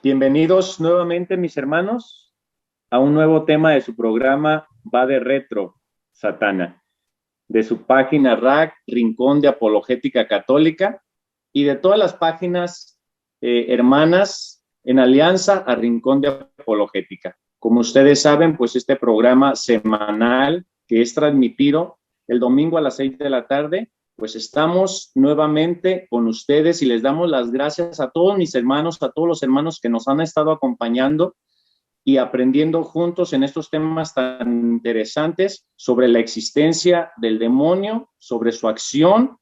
Bienvenidos nuevamente, mis hermanos, a un nuevo tema de su programa Va de Retro, Satana, de su página RAC, Rincón de Apologética Católica, y de todas las páginas hermanas en alianza a Rincón de Apologética. Como ustedes saben, pues este programa semanal que es transmitido el domingo a las 6 de la tarde, pues estamos nuevamente con ustedes y les damos las gracias a todos mis hermanos, a todos los hermanos que nos han estado acompañando y aprendiendo juntos en estos temas tan interesantes sobre la existencia del demonio, sobre su acción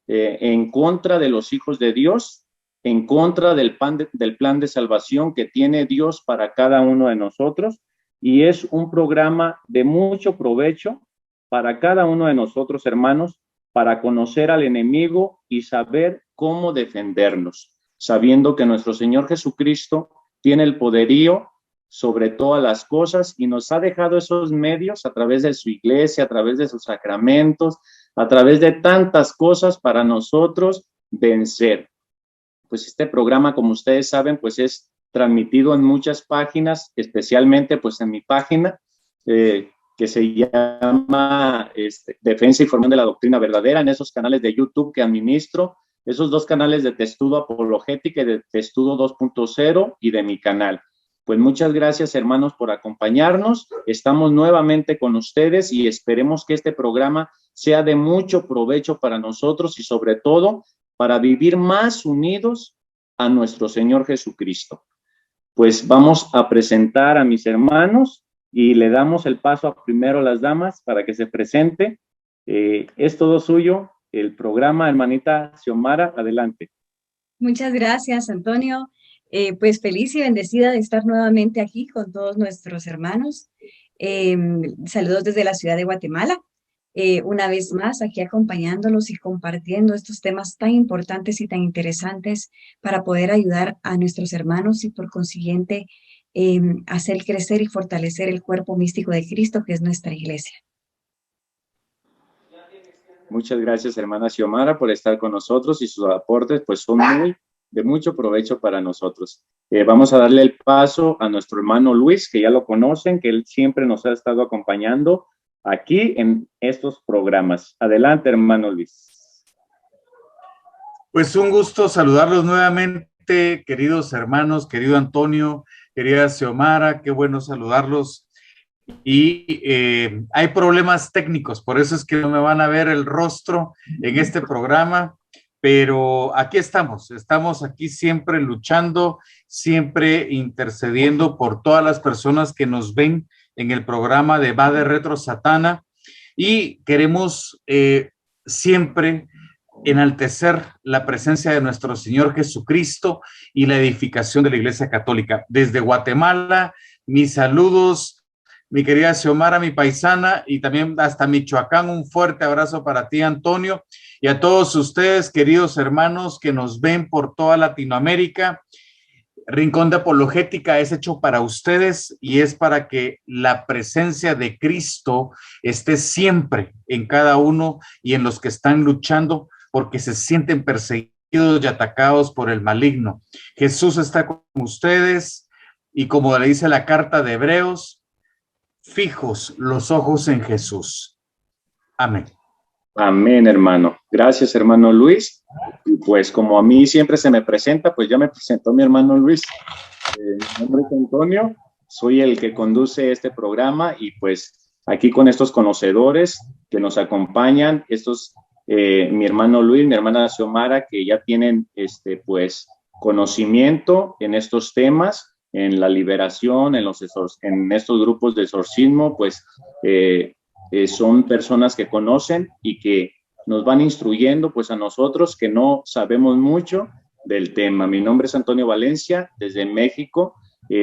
en contra de los hijos de Dios, en contra del plan de salvación que tiene Dios para cada uno de nosotros. Y es un programa de mucho provecho para cada uno de nosotros, hermanos, para conocer al enemigo y saber cómo defendernos, sabiendo que nuestro Señor Jesucristo tiene el poderío sobre todas las cosas y nos ha dejado esos medios a través de su iglesia, a través de sus sacramentos, a través de tantas cosas para nosotros vencer. Pues este programa, como ustedes saben, pues es transmitido en muchas páginas, especialmente pues en mi página, que se llama Defensa y Formación de la Doctrina Verdadera, en esos canales de YouTube que administro, esos dos canales de Testudo Apologética y de Testudo 2.0 y de mi canal. Pues muchas gracias, hermanos, por acompañarnos. Estamos nuevamente con ustedes y esperemos que este programa sea de mucho provecho para nosotros y sobre todo para vivir más unidos a nuestro Señor Jesucristo. Pues vamos a presentar a mis hermanos y le damos el paso a primero a las damas para que se presente. Es todo suyo el programa, hermanita Xiomara, adelante. Muchas gracias, Antonio. Pues feliz y bendecida de estar nuevamente aquí con todos nuestros hermanos. Saludos desde la ciudad de Guatemala. Una vez más aquí acompañándolos y compartiendo estos temas tan importantes y tan interesantes para poder ayudar a nuestros hermanos y por consiguiente hacer crecer y fortalecer el cuerpo místico de Cristo, que es nuestra iglesia. Muchas gracias, hermana Xiomara, por estar con nosotros y sus aportes pues son de mucho provecho para nosotros. Vamos a darle el paso a nuestro hermano Luis, que ya lo conocen, que él siempre nos ha estado acompañando aquí en estos programas. Adelante, hermano Luis. Pues un gusto saludarlos nuevamente, queridos hermanos, querido Antonio, querida Xiomara, qué bueno saludarlos. Y hay problemas técnicos, por eso es que no me van a ver el rostro en este programa, pero aquí estamos aquí siempre luchando, siempre intercediendo por todas las personas que nos ven en el programa de Va de Retro Satana y queremos siempre enaltecer la presencia de nuestro Señor Jesucristo y la edificación de la Iglesia Católica. Desde Guatemala, mis saludos, mi querida Xiomara, mi paisana, y también hasta Michoacán, un fuerte abrazo para ti, Antonio, y a todos ustedes, queridos hermanos que nos ven por toda Latinoamérica. Rincón de Apologética es hecho para ustedes y es para que la presencia de Cristo esté siempre en cada uno y en los que están luchando porque se sienten perseguidos y atacados por el maligno. Jesús está con ustedes y como le dice la carta de Hebreos, fijos los ojos en Jesús. Amén. Amén, hermano. Gracias, hermano Luis. Y pues como a mí siempre se me presenta, pues ya me presentó mi hermano Luis. Mi nombre es Antonio, soy el que conduce este programa y pues aquí con estos conocedores que nos acompañan, mi hermano Luis, mi hermana Xiomara, que ya tienen pues conocimiento en estos temas, en la liberación, en estos grupos de exorcismo, pues son personas que conocen y que nos van instruyendo pues a nosotros que no sabemos mucho del tema. Mi nombre es Antonio Valencia, desde México,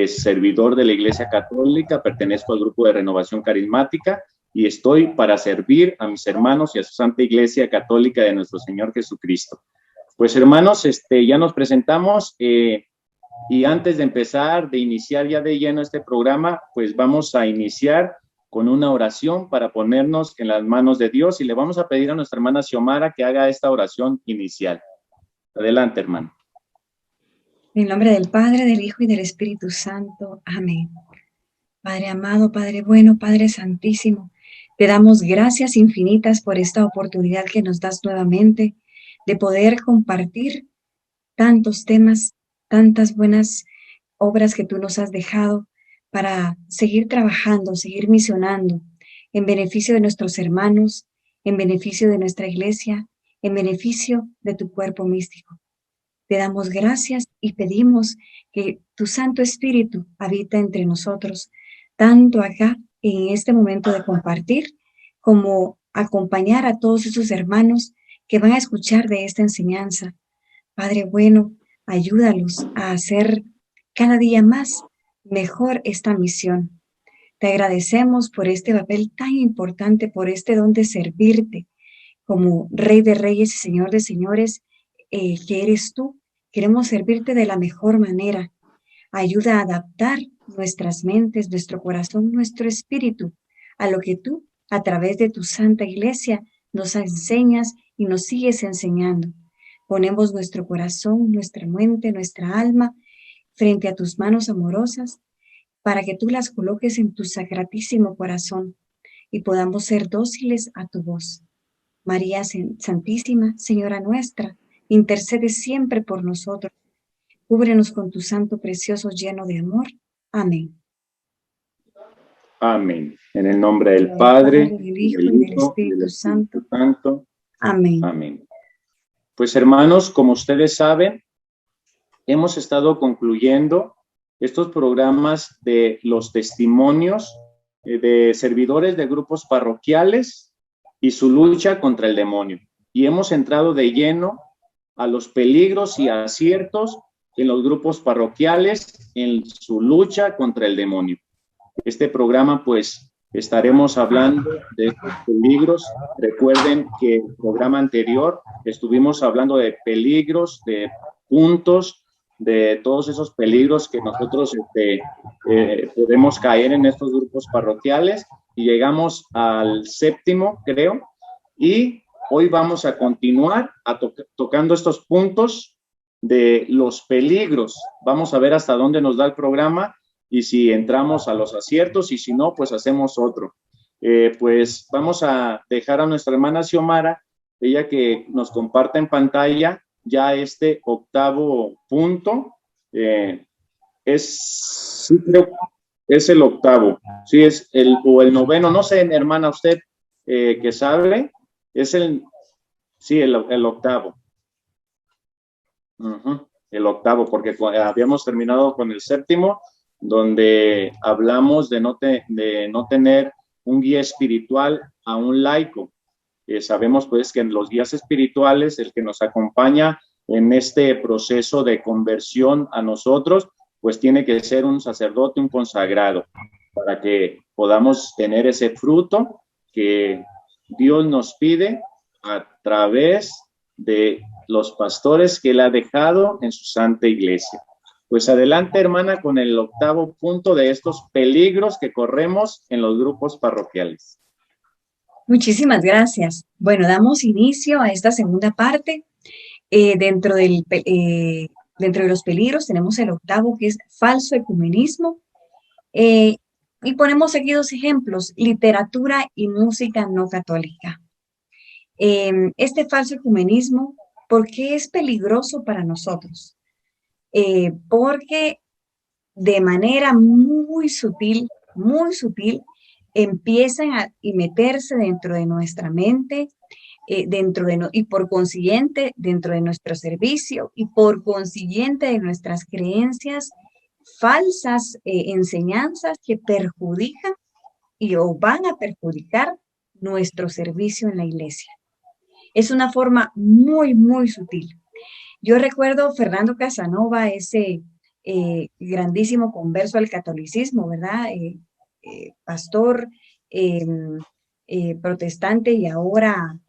servidor de la Iglesia Católica, pertenezco al grupo de Renovación Carismática y estoy para servir a mis hermanos y a su Santa Iglesia Católica de nuestro Señor Jesucristo. Pues hermanos, ya nos presentamos y antes de empezar, de iniciar ya de lleno este programa, pues vamos a iniciar con una oración para ponernos en las manos de Dios y le vamos a pedir a nuestra hermana Xiomara que haga esta oración inicial. Adelante, hermano. En el nombre del Padre, del Hijo y del Espíritu Santo. Amén. Padre amado, Padre bueno, Padre santísimo, te damos gracias infinitas por esta oportunidad que nos das nuevamente de poder compartir tantos temas, tantas buenas obras que tú nos has dejado para seguir trabajando, seguir misionando en beneficio de nuestros hermanos, en beneficio de nuestra iglesia, en beneficio de tu cuerpo místico. Te damos gracias y pedimos que tu Santo Espíritu habita entre nosotros, tanto acá en este momento de compartir, como acompañar a todos esos hermanos que van a escuchar de esta enseñanza. Padre bueno, ayúdalos a hacer cada día más mejor esta misión. Te agradecemos por este papel tan importante, por este don de servirte como Rey de Reyes y Señor de Señores, que eres tú. Queremos servirte de la mejor manera. Ayuda a adaptar nuestras mentes, nuestro corazón, nuestro espíritu a lo que tú, a través de tu Santa Iglesia, nos enseñas y nos sigues enseñando. Ponemos nuestro corazón, nuestra mente, nuestra alma frente a tus manos amorosas para que tú las coloques en tu sacratísimo corazón y podamos ser dóciles a tu voz. María Santísima, Señora nuestra, intercede siempre por nosotros. Cúbrenos con tu santo precioso lleno de amor. Amén. Amén. En el nombre del Padre, del Hijo y del Espíritu Santo. Amén. Amén. Pues hermanos, como ustedes saben, hemos estado concluyendo estos programas de los testimonios de servidores de grupos parroquiales y su lucha contra el demonio. Y hemos entrado de lleno a los peligros y aciertos en los grupos parroquiales en su lucha contra el demonio. Este programa, pues, estaremos hablando de estos peligros. Recuerden que el programa anterior estuvimos hablando de peligros, de puntos, de todos esos peligros que nosotros podemos caer en estos grupos parroquiales, y llegamos al 7º, creo, y hoy vamos a continuar tocando estos puntos de los peligros. Vamos a ver hasta dónde nos da el programa y si entramos a los aciertos, y si no, pues hacemos otro. Pues vamos a dejar a nuestra hermana Xiomara, ella que nos comparta en pantalla ya este 8º punto. Sí, creo es el 8º, sí, es el 9º, no sé, hermana, usted que sabe, es el 8º. El 8º, porque habíamos terminado con el 7º, donde hablamos de no tener un guía espiritual a un laico. Sabemos pues que en los guías espirituales, el que nos acompaña en este proceso de conversión a nosotros, pues tiene que ser un sacerdote, un consagrado, para que podamos tener ese fruto que Dios nos pide a través de los pastores que Él ha dejado en su Santa Iglesia. Pues adelante, hermana, con el 8º punto de estos peligros que corremos en los grupos parroquiales. Muchísimas gracias. Bueno, damos inicio a esta segunda parte. Dentro de los peligros tenemos el 8º, que es falso ecumenismo. Y ponemos aquí 2 ejemplos: literatura y música no católica. Este falso ecumenismo, ¿por qué es peligroso para nosotros? Porque de manera muy sutil, empiezan a meterse dentro de nuestra mente, y por consiguiente dentro de nuestro servicio, y por consiguiente de nuestras creencias, falsas enseñanzas que perjudican o van a perjudicar nuestro servicio en la iglesia. Es una forma muy, muy sutil. Yo recuerdo Fernando Casanova, ese grandísimo converso al catolicismo, ¿verdad? Pastor protestante y ahora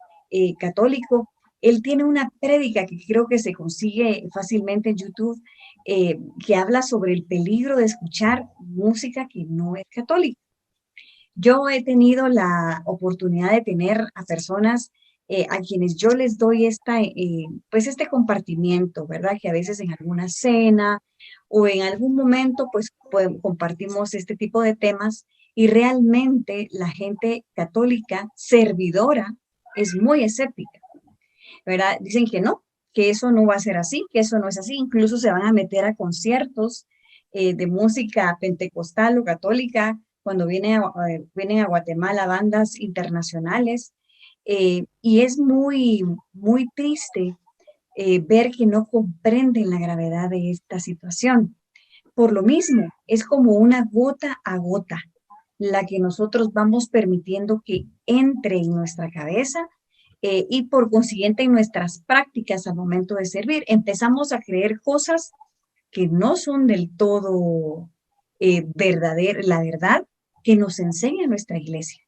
católico. Él tiene una prédica que creo que se consigue fácilmente en YouTube, que habla sobre el peligro de escuchar música que no es católica. Yo he tenido la oportunidad de tener a personas a quienes yo les doy pues este compartimiento, ¿verdad? Que a veces en alguna cena o en algún momento, pues compartimos este tipo de temas y realmente la gente católica servidora es muy escéptica, ¿verdad? Dicen que eso no va a ser así, que eso no es así, incluso se van a meter a conciertos de música pentecostal o católica cuando vienen a Guatemala bandas internacionales, y es muy, muy triste ver que no comprenden la gravedad de esta situación. Por lo mismo, es como una gota a gota la que nosotros vamos permitiendo que entre en nuestra cabeza, y por consiguiente en nuestras prácticas al momento de servir. Empezamos a creer cosas que no son del todo la verdad que nos enseña nuestra iglesia.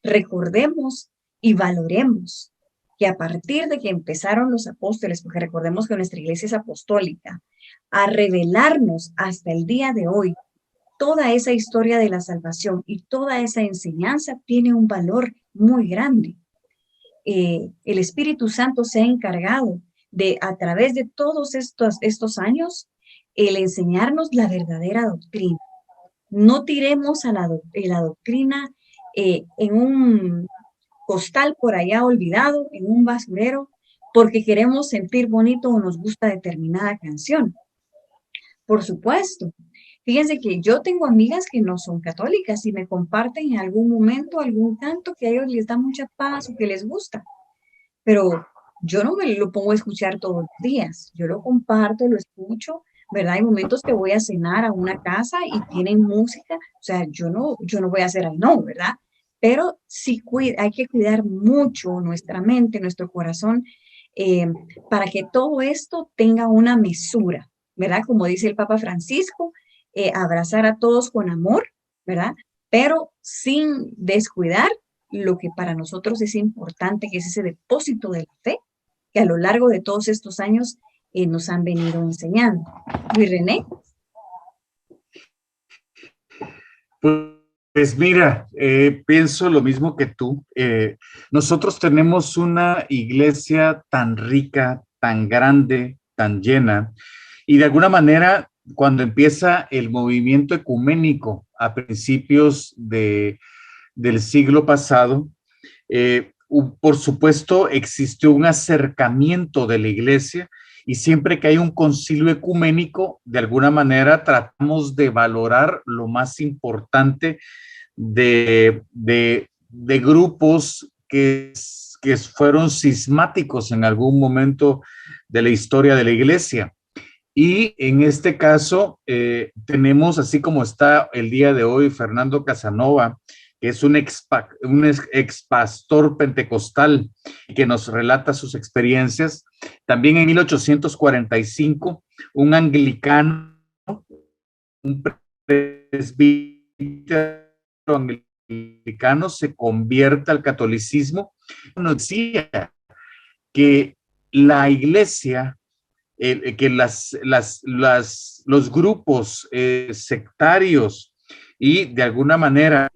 Recordemos y valoremos que a partir de que empezaron los apóstoles, porque recordemos que nuestra iglesia es apostólica, a revelarnos hasta el día de hoy, toda esa historia de la salvación y toda esa enseñanza tiene un valor muy grande. El Espíritu Santo se ha encargado de, a través de todos estos años, el enseñarnos la verdadera doctrina. No tiremos a la doctrina en un costal por allá olvidado, en un basurero, porque queremos sentir bonito o nos gusta determinada canción. Por supuesto. Fíjense que yo tengo amigas que no son católicas y me comparten en algún momento algún canto que a ellos les da mucha paz o que les gusta, pero yo no me lo pongo a escuchar todos los días. Yo lo comparto, lo escucho, ¿verdad? Hay momentos que voy a cenar a una casa y tienen música, o sea, yo no voy a hacer ahí, no, ¿verdad? Pero sí hay que cuidar mucho nuestra mente, nuestro corazón, eh, para que todo esto tenga una mesura, ¿verdad? Como dice el Papa Francisco, abrazar a todos con amor, ¿verdad? Pero sin descuidar lo que para nosotros es importante, que es ese depósito de la fe que a lo largo de todos estos años nos han venido enseñando. Luis René. Pues mira, pienso lo mismo que tú. Nosotros tenemos una iglesia tan rica, tan grande, tan llena, y de alguna manera, cuando empieza el movimiento ecuménico a principios del siglo pasado, por supuesto, existió un acercamiento de la iglesia y siempre que hay un concilio ecuménico, de alguna manera tratamos de valorar lo más importante de grupos que fueron cismáticos en algún momento de la historia de la iglesia. Y en este caso tenemos, así como está el día de hoy, Fernando Casanova, que es un ex pastor pentecostal que nos relata sus experiencias. También en 1845, un anglicano, un presbítero anglicano se convierte al catolicismo. Nos decía que la iglesia, que los grupos sectarios y de alguna manera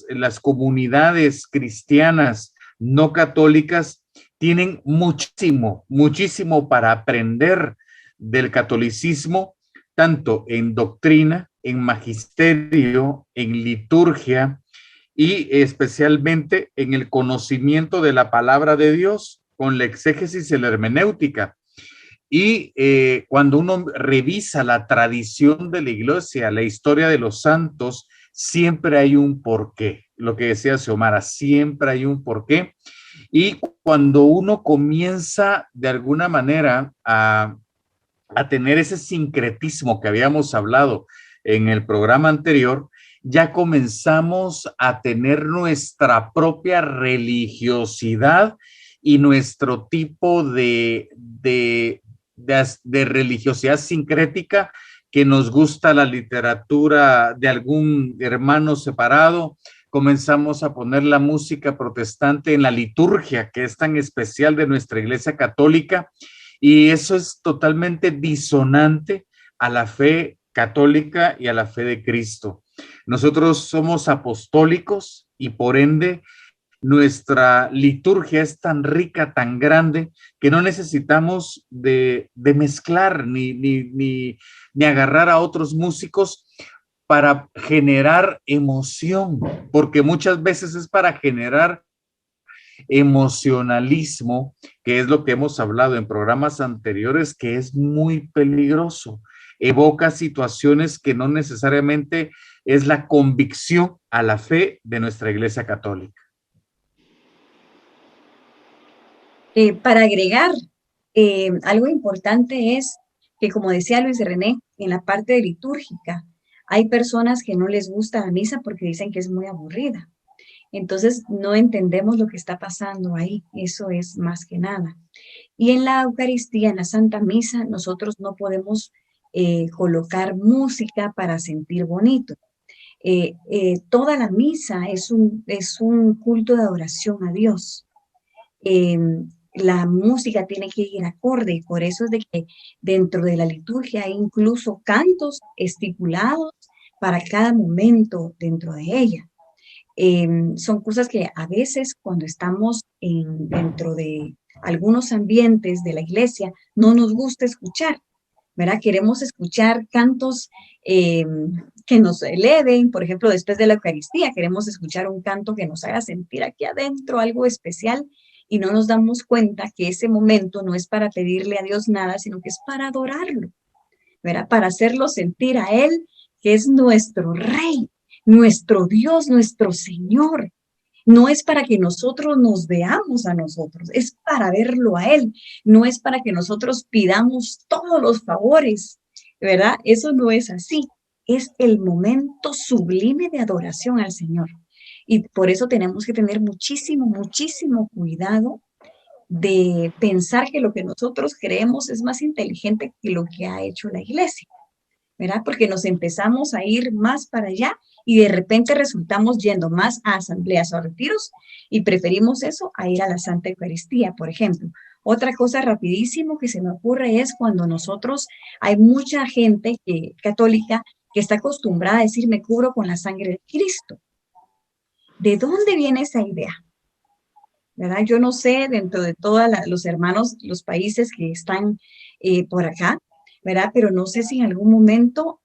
las comunidades cristianas no católicas tienen muchísimo, muchísimo para aprender del catolicismo, tanto en doctrina, en magisterio, en liturgia y especialmente en el conocimiento de la palabra de Dios con la exégesis y la hermenéutica. Y cuando uno revisa la tradición de la iglesia, la historia de los santos, siempre hay un porqué. Lo que decía Xiomara, siempre hay un porqué. Y cuando uno comienza de alguna manera a tener ese sincretismo que habíamos hablado en el programa anterior, ya comenzamos a tener nuestra propia religiosidad y nuestro tipo de religiosidad sincrética, que nos gusta la literatura de algún hermano separado. Comenzamos a poner la música protestante en la liturgia, que es tan especial de nuestra iglesia católica, y eso es totalmente disonante a la fe católica y a la fe de Cristo. Nosotros somos apostólicos y por ende nuestra liturgia es tan rica, tan grande, que no necesitamos de mezclar ni agarrar a otros músicos para generar emoción, porque muchas veces es para generar emocionalismo, que es lo que hemos hablado en programas anteriores, que es muy peligroso. Evoca situaciones que no necesariamente es la convicción a la fe de nuestra Iglesia Católica. Para agregar, algo importante es que, como decía Luis René, en la parte de litúrgica, hay personas que no les gusta la misa porque dicen que es muy aburrida. Entonces, no entendemos lo que está pasando ahí. Eso es más que nada. Y en la Eucaristía, en la Santa Misa, nosotros no podemos colocar música para sentir bonito. Toda la misa es un culto de adoración a Dios. La música tiene que ir acorde y por eso es de que dentro de la liturgia hay incluso cantos estipulados para cada momento dentro de ella. Son cosas que a veces cuando estamos dentro de algunos ambientes de la iglesia no nos gusta escuchar, ¿verdad? Queremos escuchar cantos que nos eleven, por ejemplo, después de la Eucaristía, queremos escuchar un canto que nos haga sentir aquí adentro algo especial y no nos damos cuenta que ese momento no es para pedirle a Dios nada, sino que es para adorarlo, ¿verdad? Para hacerlo sentir a Él, que es nuestro Rey, nuestro Dios, nuestro Señor. No es para que nosotros nos veamos a nosotros, es para verlo a Él. No es para que nosotros pidamos todos los favores, ¿verdad? Eso no es así. Es el momento sublime de adoración al Señor. Y por eso tenemos que tener muchísimo, muchísimo cuidado de pensar que lo que nosotros creemos es más inteligente que lo que ha hecho la iglesia, ¿verdad? Porque nos empezamos a ir más para allá y de repente resultamos yendo más a asambleas o a retiros y preferimos eso a ir a la Santa Eucaristía, por ejemplo. Otra cosa rapidísimo que se me ocurre es cuando nosotros, hay mucha gente católica que está acostumbrada a decir me cubro con la sangre de Cristo. ¿De dónde viene esa idea? ¿Verdad? Yo no sé, dentro de todos los hermanos, los países que están por acá, ¿verdad? Pero no sé si en algún momento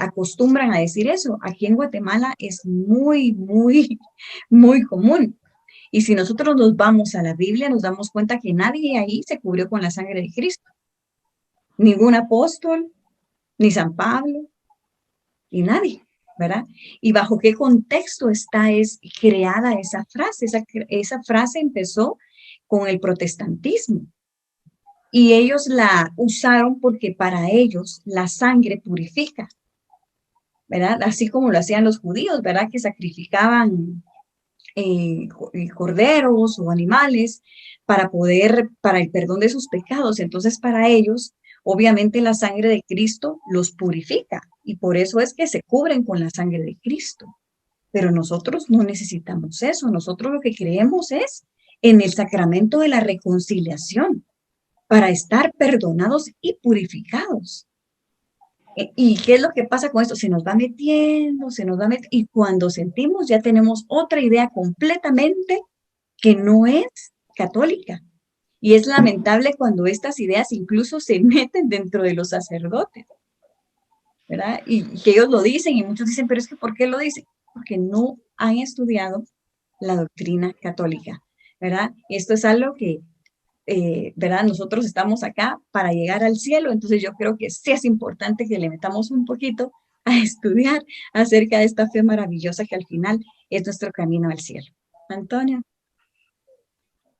acostumbran a decir eso. Aquí en Guatemala es muy, muy, muy común. Y si nosotros nos vamos a la Biblia, nos damos cuenta que nadie ahí se cubrió con la sangre de Cristo. Ningún apóstol, ni San Pablo, y nadie, ¿verdad? ¿Y bajo qué contexto es creada esa frase? Esa frase empezó con el protestantismo. Y ellos la usaron porque para ellos la sangre purifica, ¿verdad? Así como lo hacían los judíos, ¿verdad? Que sacrificaban corderos o animales para el perdón de sus pecados. Entonces, para ellos, obviamente la sangre de Cristo los purifica y por eso es que se cubren con la sangre de Cristo. Pero nosotros no necesitamos eso. Nosotros lo que creemos es en el sacramento de la reconciliación para estar perdonados y purificados. ¿Y qué es lo que pasa con esto? Se nos va metiendo, y cuando sentimos ya tenemos otra idea completamente que no es católica. Y es lamentable cuando estas ideas incluso se meten dentro de los sacerdotes, ¿verdad? Y que ellos lo dicen y muchos dicen, pero es que ¿por qué lo dicen? Porque no han estudiado la doctrina católica, ¿verdad? Esto es algo que ¿verdad? Nosotros estamos acá para llegar al cielo, entonces yo creo que sí es importante que le metamos un poquito a estudiar acerca de esta fe maravillosa que al final es nuestro camino al cielo. Antonio.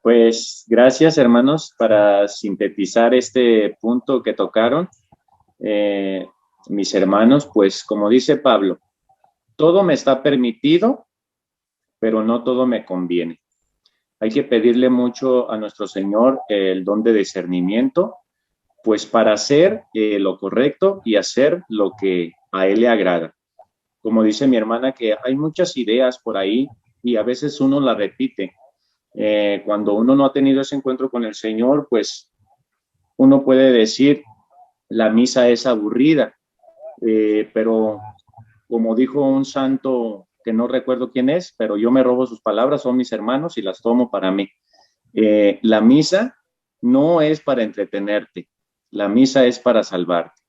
Pues gracias, hermanos, para sintetizar este punto que tocaron. Mis hermanos, pues como dice Pablo, todo me está permitido, pero no todo me conviene. Hay que pedirle mucho a nuestro Señor el don de discernimiento, pues para hacer lo correcto y hacer lo que a Él le agrada. Como dice mi hermana, que hay muchas ideas por ahí y a veces uno las repite. Cuando uno no ha tenido ese encuentro con el Señor, pues uno puede decir, la misa es aburrida, pero como dijo un santo que no recuerdo quién es, pero yo me robo sus palabras, son mis hermanos y las tomo para mí. La misa no es para entretenerte, la misa es para salvarte.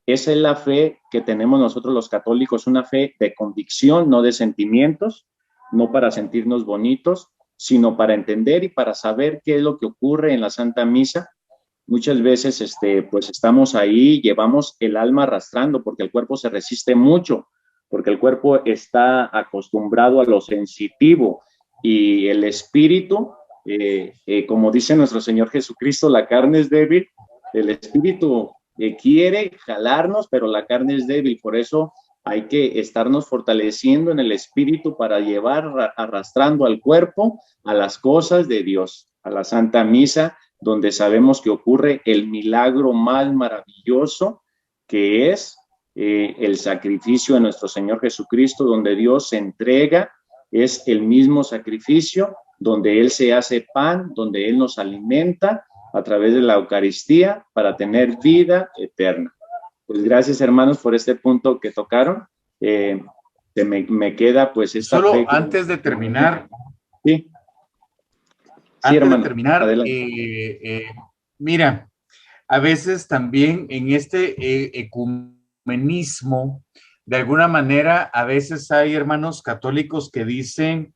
Esa es la fe que tenemos nosotros los católicos, una fe de convicción, no de sentimientos, no para sentirnos bonitos, sino para entender y para saber qué es lo que ocurre en la Santa Misa. Muchas veces pues estamos ahí, llevamos el alma arrastrando porque el cuerpo se resiste mucho, porque el cuerpo está acostumbrado a lo sensitivo y el espíritu, como dice nuestro Señor Jesucristo, la carne es débil, el espíritu quiere jalarnos, pero la carne es débil, por eso hay que estarnos fortaleciendo en el espíritu para llevar arrastrando al cuerpo a las cosas de Dios, a la Santa Misa, donde sabemos que ocurre el milagro más maravilloso, que es el sacrificio de nuestro Señor Jesucristo, donde Dios se entrega, es el mismo sacrificio, donde Él se hace pan, donde Él nos alimenta a través de la Eucaristía para tener vida eterna. Pues gracias, hermanos, por este punto que tocaron. Me queda pues esta Solo fe. antes de terminar. Sí. Antes hermano, de terminar, mira, a veces también en este ecumenismo, de alguna manera, a veces hay hermanos católicos que dicen,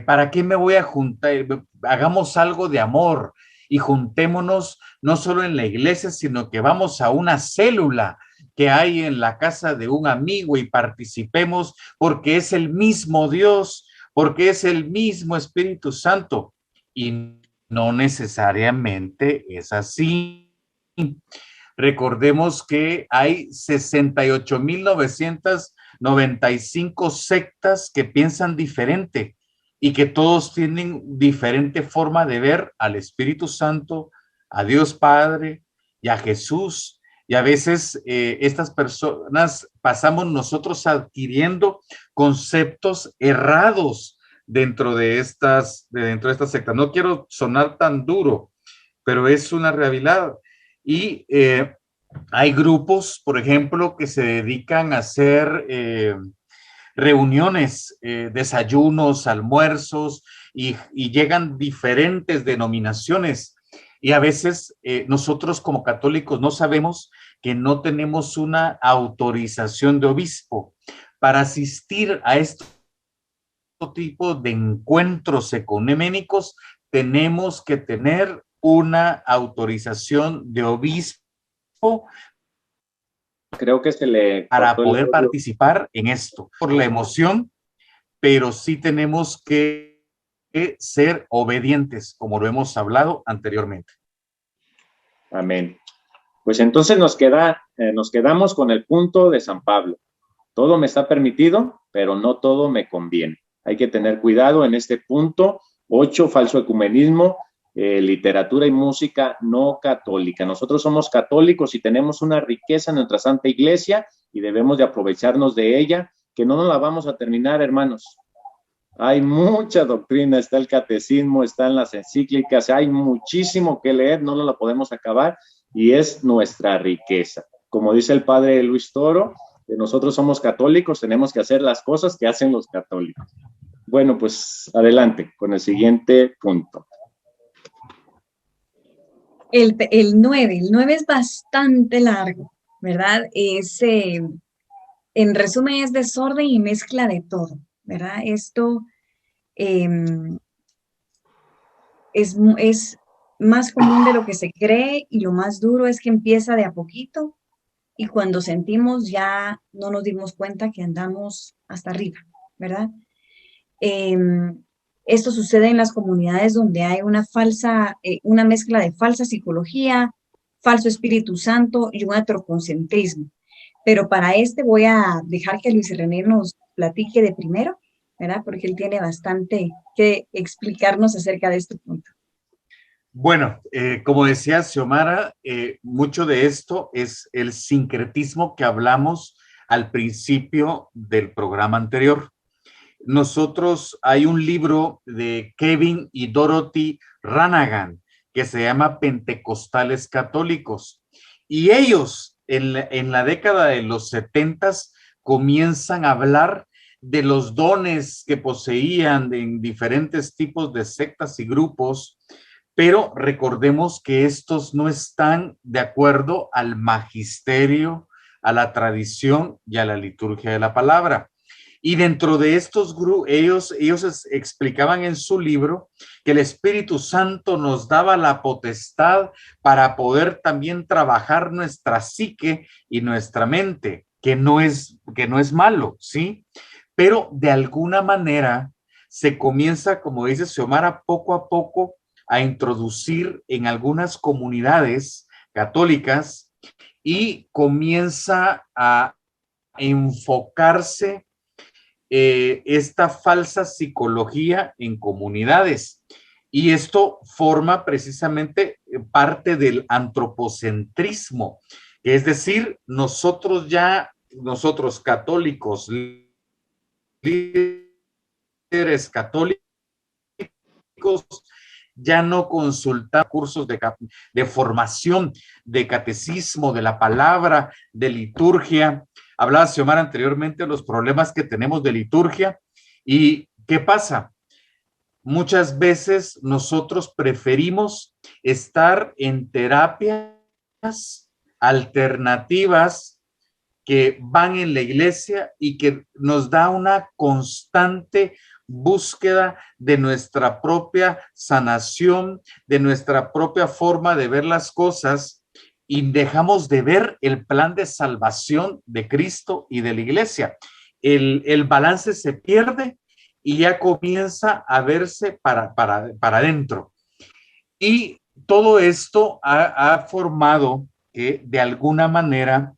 ¿para qué me voy a juntar? Hagamos algo de amor y juntémonos no solo en la iglesia, sino que vamos a una célula que hay en la casa de un amigo y participemos porque es el mismo Dios, porque es el mismo Espíritu Santo. Y no necesariamente es así. Recordemos que hay 68,995 sectas que piensan diferente y que todos tienen diferente forma de ver al Espíritu Santo, a Dios Padre y a Jesús. Y a veces estas personas pasamos nosotros adquiriendo conceptos errados dentro de estas sectas. No quiero sonar tan duro, pero es una realidad. Y hay grupos, por ejemplo, que se dedican a hacer reuniones, desayunos, almuerzos, y llegan diferentes denominaciones. Y a veces nosotros como católicos no sabemos que no tenemos una autorización de obispo para asistir a estos tipo de encuentros ecuménicos. Tenemos que tener una autorización de obispo creo que para poder participar en esto, por la emoción, pero sí tenemos que ser obedientes, como lo hemos hablado anteriormente. Amén. Pues entonces nos quedamos con el punto de San Pablo. Todo me está permitido, pero no todo me conviene. Hay que tener cuidado en este punto. 8, falso ecumenismo, literatura y música no católica. Nosotros somos católicos y tenemos una riqueza en nuestra Santa Iglesia y debemos de aprovecharnos de ella, que no nos la vamos a terminar, hermanos. Hay mucha doctrina, está el catecismo, están las encíclicas, hay muchísimo que leer, no nos la podemos acabar y es nuestra riqueza. Como dice el padre Luis Toro, nosotros somos católicos, tenemos que hacer las cosas que hacen los católicos. Bueno, pues adelante con el siguiente punto. El 9 es bastante largo, ¿verdad? En resumen, es desorden y mezcla de todo, ¿verdad? Esto es más común de lo que se cree y lo más duro es que empieza de a poquito y cuando sentimos ya no nos dimos cuenta que andamos hasta arriba, ¿verdad? Esto sucede en las comunidades donde hay una mezcla de falsa psicología, falso Espíritu Santo y un antropocentrismo. Pero para voy a dejar que Luis René nos platique de primero, ¿verdad? Porque él tiene bastante que explicarnos acerca de este punto. Bueno, como decía Xiomara, mucho de esto es el sincretismo que hablamos al principio del programa anterior. Nosotros, hay un libro de Kevin y Dorothy Ranagan que se llama Pentecostales Católicos. Y ellos en la década de los 70 comienzan a hablar de los dones que poseían en diferentes tipos de sectas y grupos, pero recordemos que estos no están de acuerdo al magisterio, a la tradición y a la liturgia de la palabra. Y dentro de estos grupos, ellos explicaban en su libro que el Espíritu Santo nos daba la potestad para poder también trabajar nuestra psique y nuestra mente, que no es malo, ¿sí? Pero de alguna manera se comienza, como dice Xiomara, poco a poco a introducir en algunas comunidades católicas y comienza a enfocarse esta falsa psicología en comunidades. Y esto forma precisamente parte del antropocentrismo, es decir, nosotros católicos, líderes católicos, ya no consultamos cursos de formación, de catecismo, de la palabra, de liturgia. Hablaba Xiomara anteriormente de los problemas que tenemos de liturgia. ¿Y qué pasa? Muchas veces nosotros preferimos estar en terapias alternativas que van en la iglesia y que nos da una constante búsqueda de nuestra propia sanación, de nuestra propia forma de ver las cosas, y dejamos de ver el plan de salvación de Cristo y de la iglesia. El balance se pierde y ya comienza a verse para adentro. Y todo esto ha formado que de alguna manera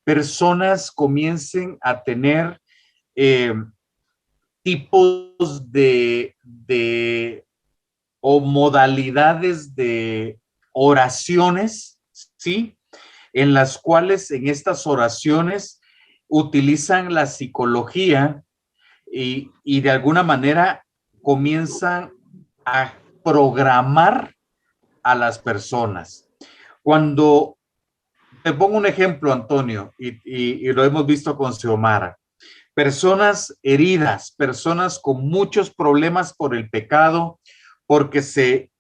personas comiencen a tener tipos o modalidades de oraciones, ¿sí? En las cuales en estas oraciones utilizan la psicología y de alguna manera comienzan a programar a las personas. Cuando te pongo un ejemplo, Antonio, y lo hemos visto con Xiomara, personas heridas, personas con muchos problemas por el pecado, porque se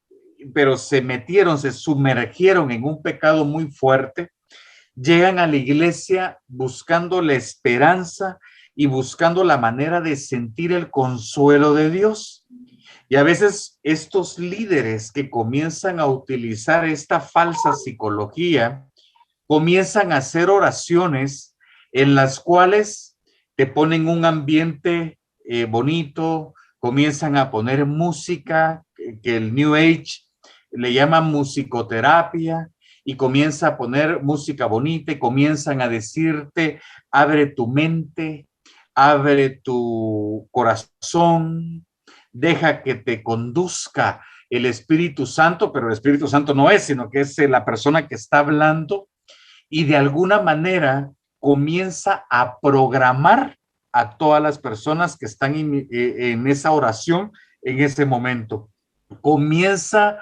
metieron, se sumergieron en un pecado muy fuerte, llegan a la iglesia buscando la esperanza y buscando la manera de sentir el consuelo de Dios. Y a veces estos líderes que comienzan a utilizar esta falsa psicología comienzan a hacer oraciones en las cuales te ponen un ambiente bonito, comienzan a poner música, que el New Age le llama musicoterapia, y comienza a poner música bonita y comienzan a decirte, abre tu mente, abre tu corazón, deja que te conduzca el Espíritu Santo, pero el Espíritu Santo no es, sino que es la persona que está hablando, y de alguna manera comienza a programar a todas las personas que están en esa oración en ese momento. Comienza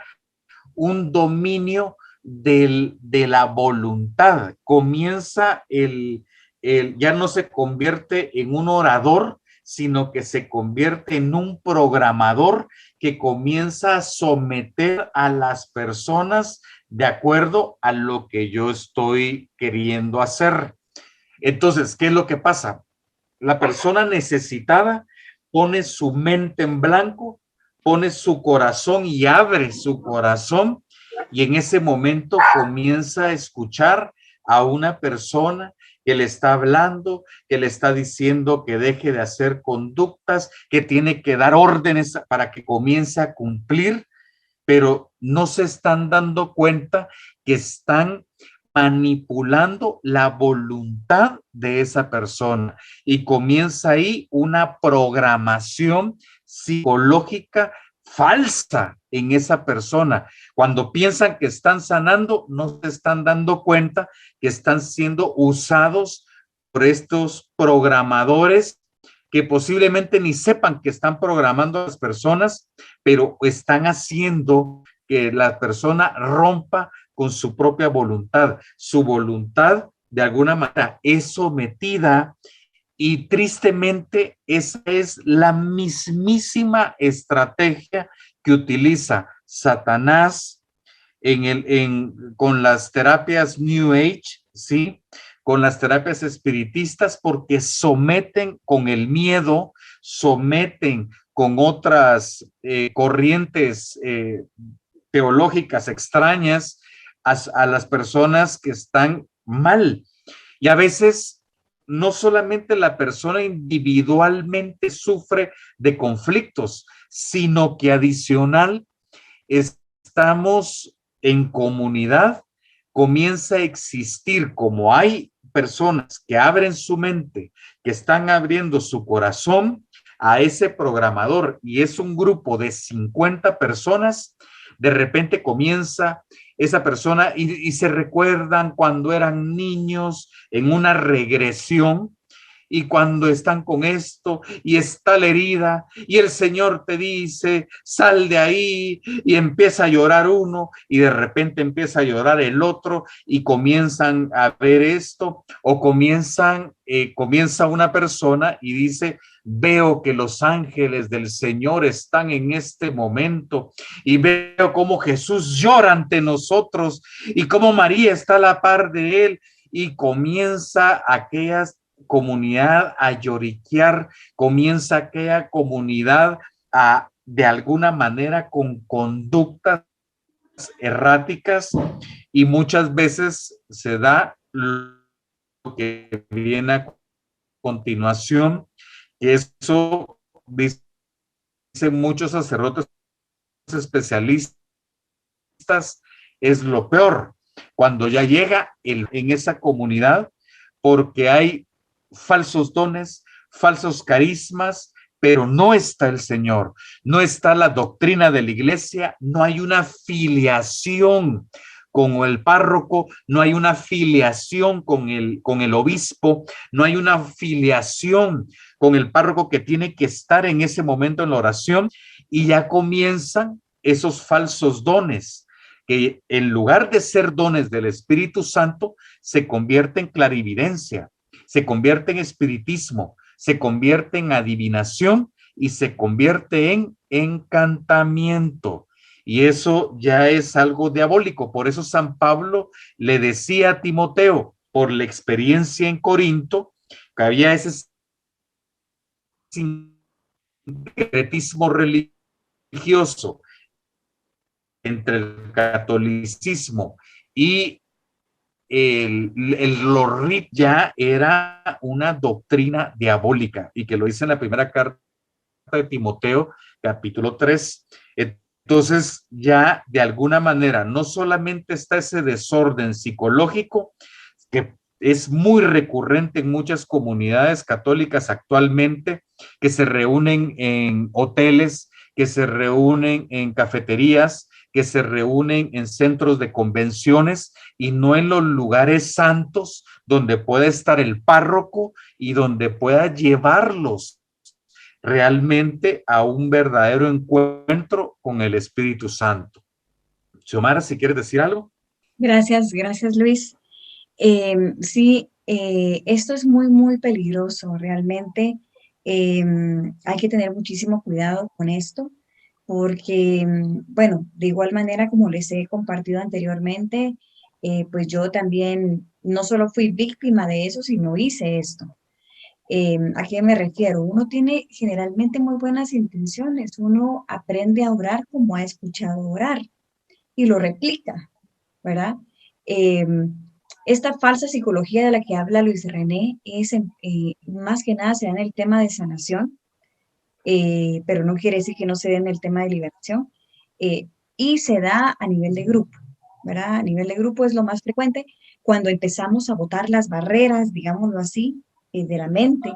un dominio de la voluntad, comienza ya no se convierte en un orador, sino que se convierte en un programador que comienza a someter a las personas de acuerdo a lo que yo estoy queriendo hacer. Entonces, ¿qué es lo que pasa? La persona necesitada pone su mente en blanco, pone su corazón y abre su corazón, y en ese momento comienza a escuchar a una persona que le está hablando, que le está diciendo que deje de hacer conductas, que tiene que dar órdenes para que comience a cumplir, pero no se están dando cuenta que están manipulando la voluntad de esa persona, y comienza ahí una programación psicológica falsa en esa persona. Cuando piensan que están sanando, no se están dando cuenta que están siendo usados por estos programadores que posiblemente ni sepan que están programando a las personas, pero están haciendo que la persona rompa con su propia voluntad. Su voluntad, de alguna manera, es sometida Y tristemente esa es la mismísima estrategia que utiliza Satanás con las terapias New Age, ¿sí? Con las terapias espiritistas, porque someten con el miedo, someten con otras corrientes teológicas extrañas a las personas que están mal. Y a veces no solamente la persona individualmente sufre de conflictos, sino que adicional estamos en comunidad, comienza a existir, como hay personas que abren su mente, que están abriendo su corazón a ese programador, y es un grupo de 50 personas, de repente comienza esa persona y se recuerdan cuando eran niños en una regresión, y cuando están con esto y está la herida y el Señor te dice, sal de ahí, y empieza a llorar uno y de repente empieza a llorar el otro y comienzan a ver esto, o comienza una persona y dice, veo que los ángeles del Señor están en este momento y veo cómo Jesús llora ante nosotros y cómo María está a la par de él, y comienza aquellas comunidad a lloriquear, comienza aquella comunidad a, de alguna manera, con conductas erráticas, y muchas veces se da lo que viene a continuación, que eso dicen muchos sacerdotes especialistas, es lo peor, cuando ya llega en esa comunidad, porque hay falsos dones, falsos carismas, pero no está el Señor, no está la doctrina de la iglesia, no hay una filiación con el párroco, no hay una filiación con el obispo, no hay una filiación con el párroco que tiene que estar en ese momento en la oración, y ya comienzan esos falsos dones, que en lugar de ser dones del Espíritu Santo, se convierte en clarividencia, se convierte en espiritismo, se convierte en adivinación y se convierte en encantamiento. Y eso ya es algo diabólico. Por eso San Pablo le decía a Timoteo, por la experiencia en Corinto, que había ese sincretismo religioso entre el catolicismo y los RIT, ya era una doctrina diabólica, y que lo dice en la primera carta de Timoteo, capítulo 3. Entonces, ya de alguna manera, no solamente está ese desorden psicológico, que es muy recurrente en muchas comunidades católicas actualmente, que se reúnen en hoteles, que se reúnen en cafeterías, que se reúnen en centros de convenciones y no en los lugares santos donde puede estar el párroco y donde pueda llevarlos realmente a un verdadero encuentro con el Espíritu Santo. Xiomara, si quieres decir algo. Gracias, gracias Luis. Sí, esto es muy, muy peligroso. Realmente hay que tener muchísimo cuidado con esto, porque, bueno, de igual manera como les he compartido anteriormente, pues yo también no solo fui víctima de eso, sino hice esto. ¿A qué me refiero? Uno tiene generalmente muy buenas intenciones, uno aprende a orar como ha escuchado orar y lo replica, ¿verdad? Esta falsa psicología de la que habla Luis René es más que nada se da en el tema de sanación, pero no quiere decir que no se dé en el tema de liberación, y se da a nivel de grupo, ¿verdad? A nivel de grupo es lo más frecuente cuando empezamos a botar las barreras, digámoslo así, de la mente,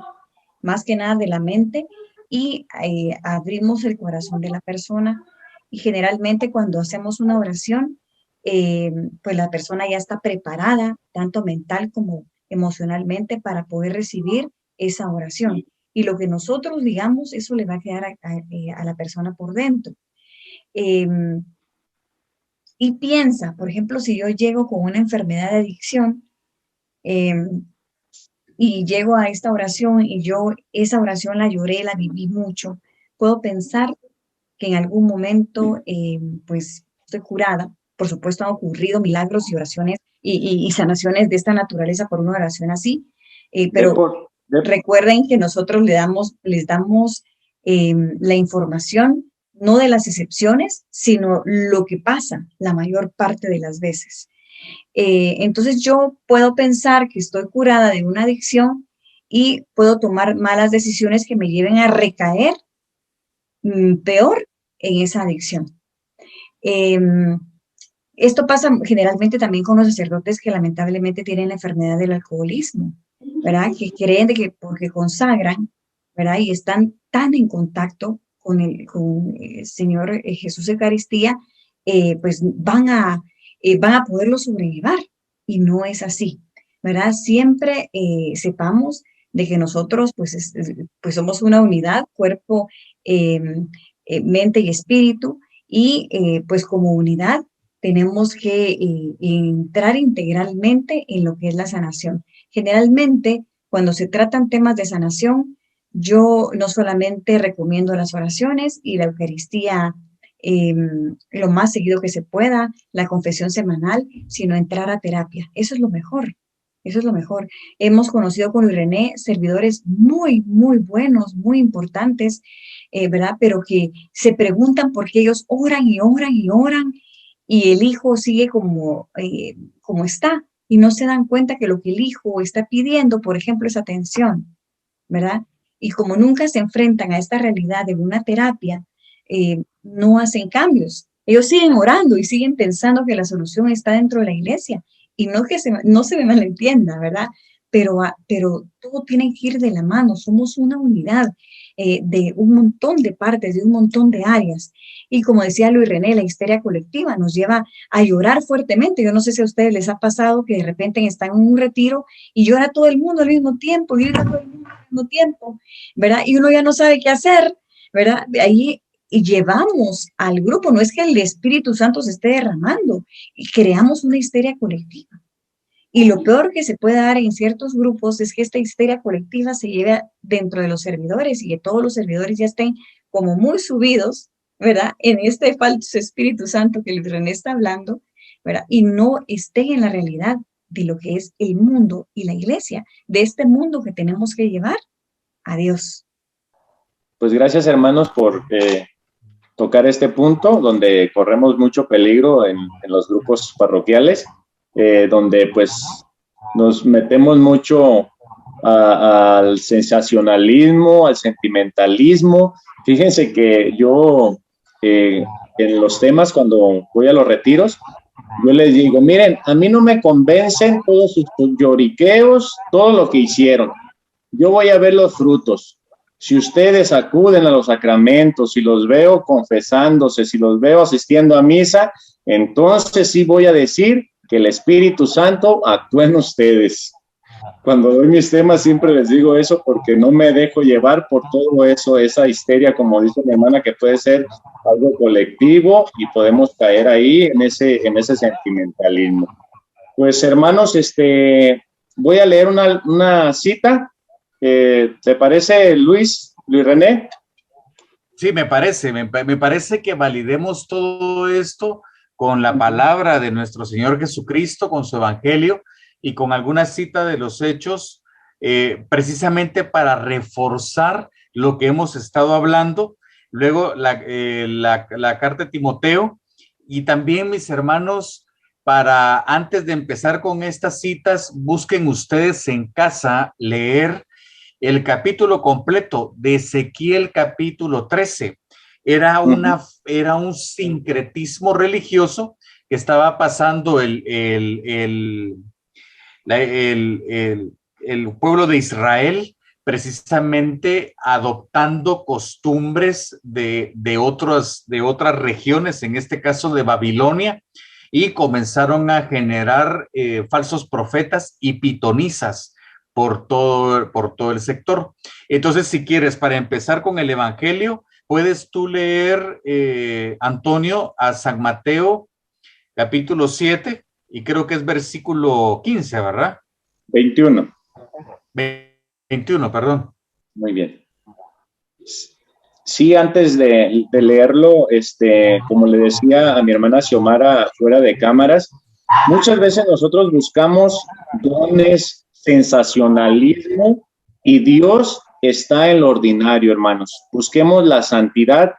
más que nada de la mente, y abrimos el corazón de la persona. Y generalmente cuando hacemos una oración, pues la persona ya está preparada, tanto mental como emocionalmente, para poder recibir esa oración. Y lo que nosotros digamos, eso le va a quedar a la persona por dentro. Y piensa, por ejemplo, si yo llego con una enfermedad de adicción, y llego a esta oración y yo esa oración la lloré, la viví mucho, puedo pensar que en algún momento pues estoy curada. Por supuesto han ocurrido milagros y oraciones y sanaciones de esta naturaleza por una oración así, pero recuerden que nosotros les damos la información, no de las excepciones, sino lo que pasa la mayor parte de las veces. Entonces yo puedo pensar que estoy curada de una adicción y puedo tomar malas decisiones que me lleven a recaer peor en esa adicción. Esto pasa generalmente también con los sacerdotes que lamentablemente tienen la enfermedad del alcoholismo, ¿verdad? Que creen de que porque consagran, ¿verdad? Y están tan en contacto con el Señor Jesús Eucaristía, pues van a poderlo sobrellevar. Y no es así, ¿verdad? Siempre sepamos de que nosotros pues, pues somos una unidad, cuerpo, mente y espíritu, y pues como unidad tenemos que entrar integralmente en lo que es la sanación. Generalmente, cuando se tratan temas de sanación, yo no solamente recomiendo las oraciones y la Eucaristía lo más seguido que se pueda, la confesión semanal, sino entrar a terapia. Eso es lo mejor. Eso es lo mejor. Hemos conocido con Luis René servidores muy, muy buenos, muy importantes, ¿verdad? Pero que se preguntan por qué ellos oran y oran y oran y el hijo sigue como está y no se dan cuenta que lo que el hijo está pidiendo, por ejemplo, es atención, ¿verdad? Y como nunca se enfrentan a esta realidad de una terapia, no hacen cambios. Ellos siguen orando y siguen pensando que la solución está dentro de la iglesia. Y no que no se me malentienda, ¿verdad? Pero todo tiene que ir de la mano. Somos una unidad de un montón de partes, de un montón de áreas. Y como decía Luis René, la histeria colectiva nos lleva a llorar fuertemente. Yo no sé si a ustedes les ha pasado que de repente están en un retiro y llora todo el mundo al mismo tiempo, grita todo el mundo al mismo tiempo, ¿verdad? Y uno ya no sabe qué hacer, ¿verdad? De ahí y llevamos al grupo, no es que el Espíritu Santo se esté derramando, y creamos una histeria colectiva. Y lo peor que se puede dar en ciertos grupos es que esta histeria colectiva se lleve dentro de los servidores y que todos los servidores ya estén como muy subidos, ¿verdad? En este falso Espíritu Santo que el René está hablando, ¿verdad? Y no estén en la realidad de lo que es el mundo y la iglesia, de este mundo que tenemos que llevar a Dios. Pues gracias, hermanos, por tocar este punto donde corremos mucho peligro en los grupos parroquiales, donde pues nos metemos mucho al sensacionalismo, al sentimentalismo. Fíjense que yo en los temas, cuando voy a los retiros, yo les digo, miren, a mí no me convencen todos sus lloriqueos, todo lo que hicieron. Yo voy a ver los frutos. Si ustedes acuden a los sacramentos, si los veo confesándose, si los veo asistiendo a misa, entonces sí voy a decir que el Espíritu Santo actúa en ustedes. Cuando doy mis temas siempre les digo eso porque no me dejo llevar por todo eso, esa histeria, como dice mi hermana, que puede ser algo colectivo y podemos caer ahí en ese sentimentalismo. Pues hermanos, voy a leer una cita. ¿Te parece, Luis René? Sí, me parece que validemos todo esto con la palabra de nuestro Señor Jesucristo, con su evangelio y con alguna cita de los hechos, precisamente para reforzar lo que hemos estado hablando. Luego la carta de Timoteo, y también, mis hermanos, para antes de empezar con estas citas, busquen ustedes en casa leer el capítulo completo de Ezequiel capítulo 13. Era un sincretismo religioso que estaba pasando el pueblo de Israel, precisamente adoptando costumbres de otras regiones, en este caso de Babilonia, y comenzaron a generar falsos profetas y pitonisas por todo el sector. Entonces, si quieres, para empezar con el evangelio, puedes tú leer, Antonio, a San Mateo, capítulo 7, y creo que es versículo 15, ¿verdad? 21. 21, perdón. Muy bien. Sí, antes de leerlo, como le decía a mi hermana Xiomara fuera de cámaras, muchas veces nosotros buscamos dones, sensacionalismo, y Dios está en lo ordinario, hermanos. Busquemos la santidad.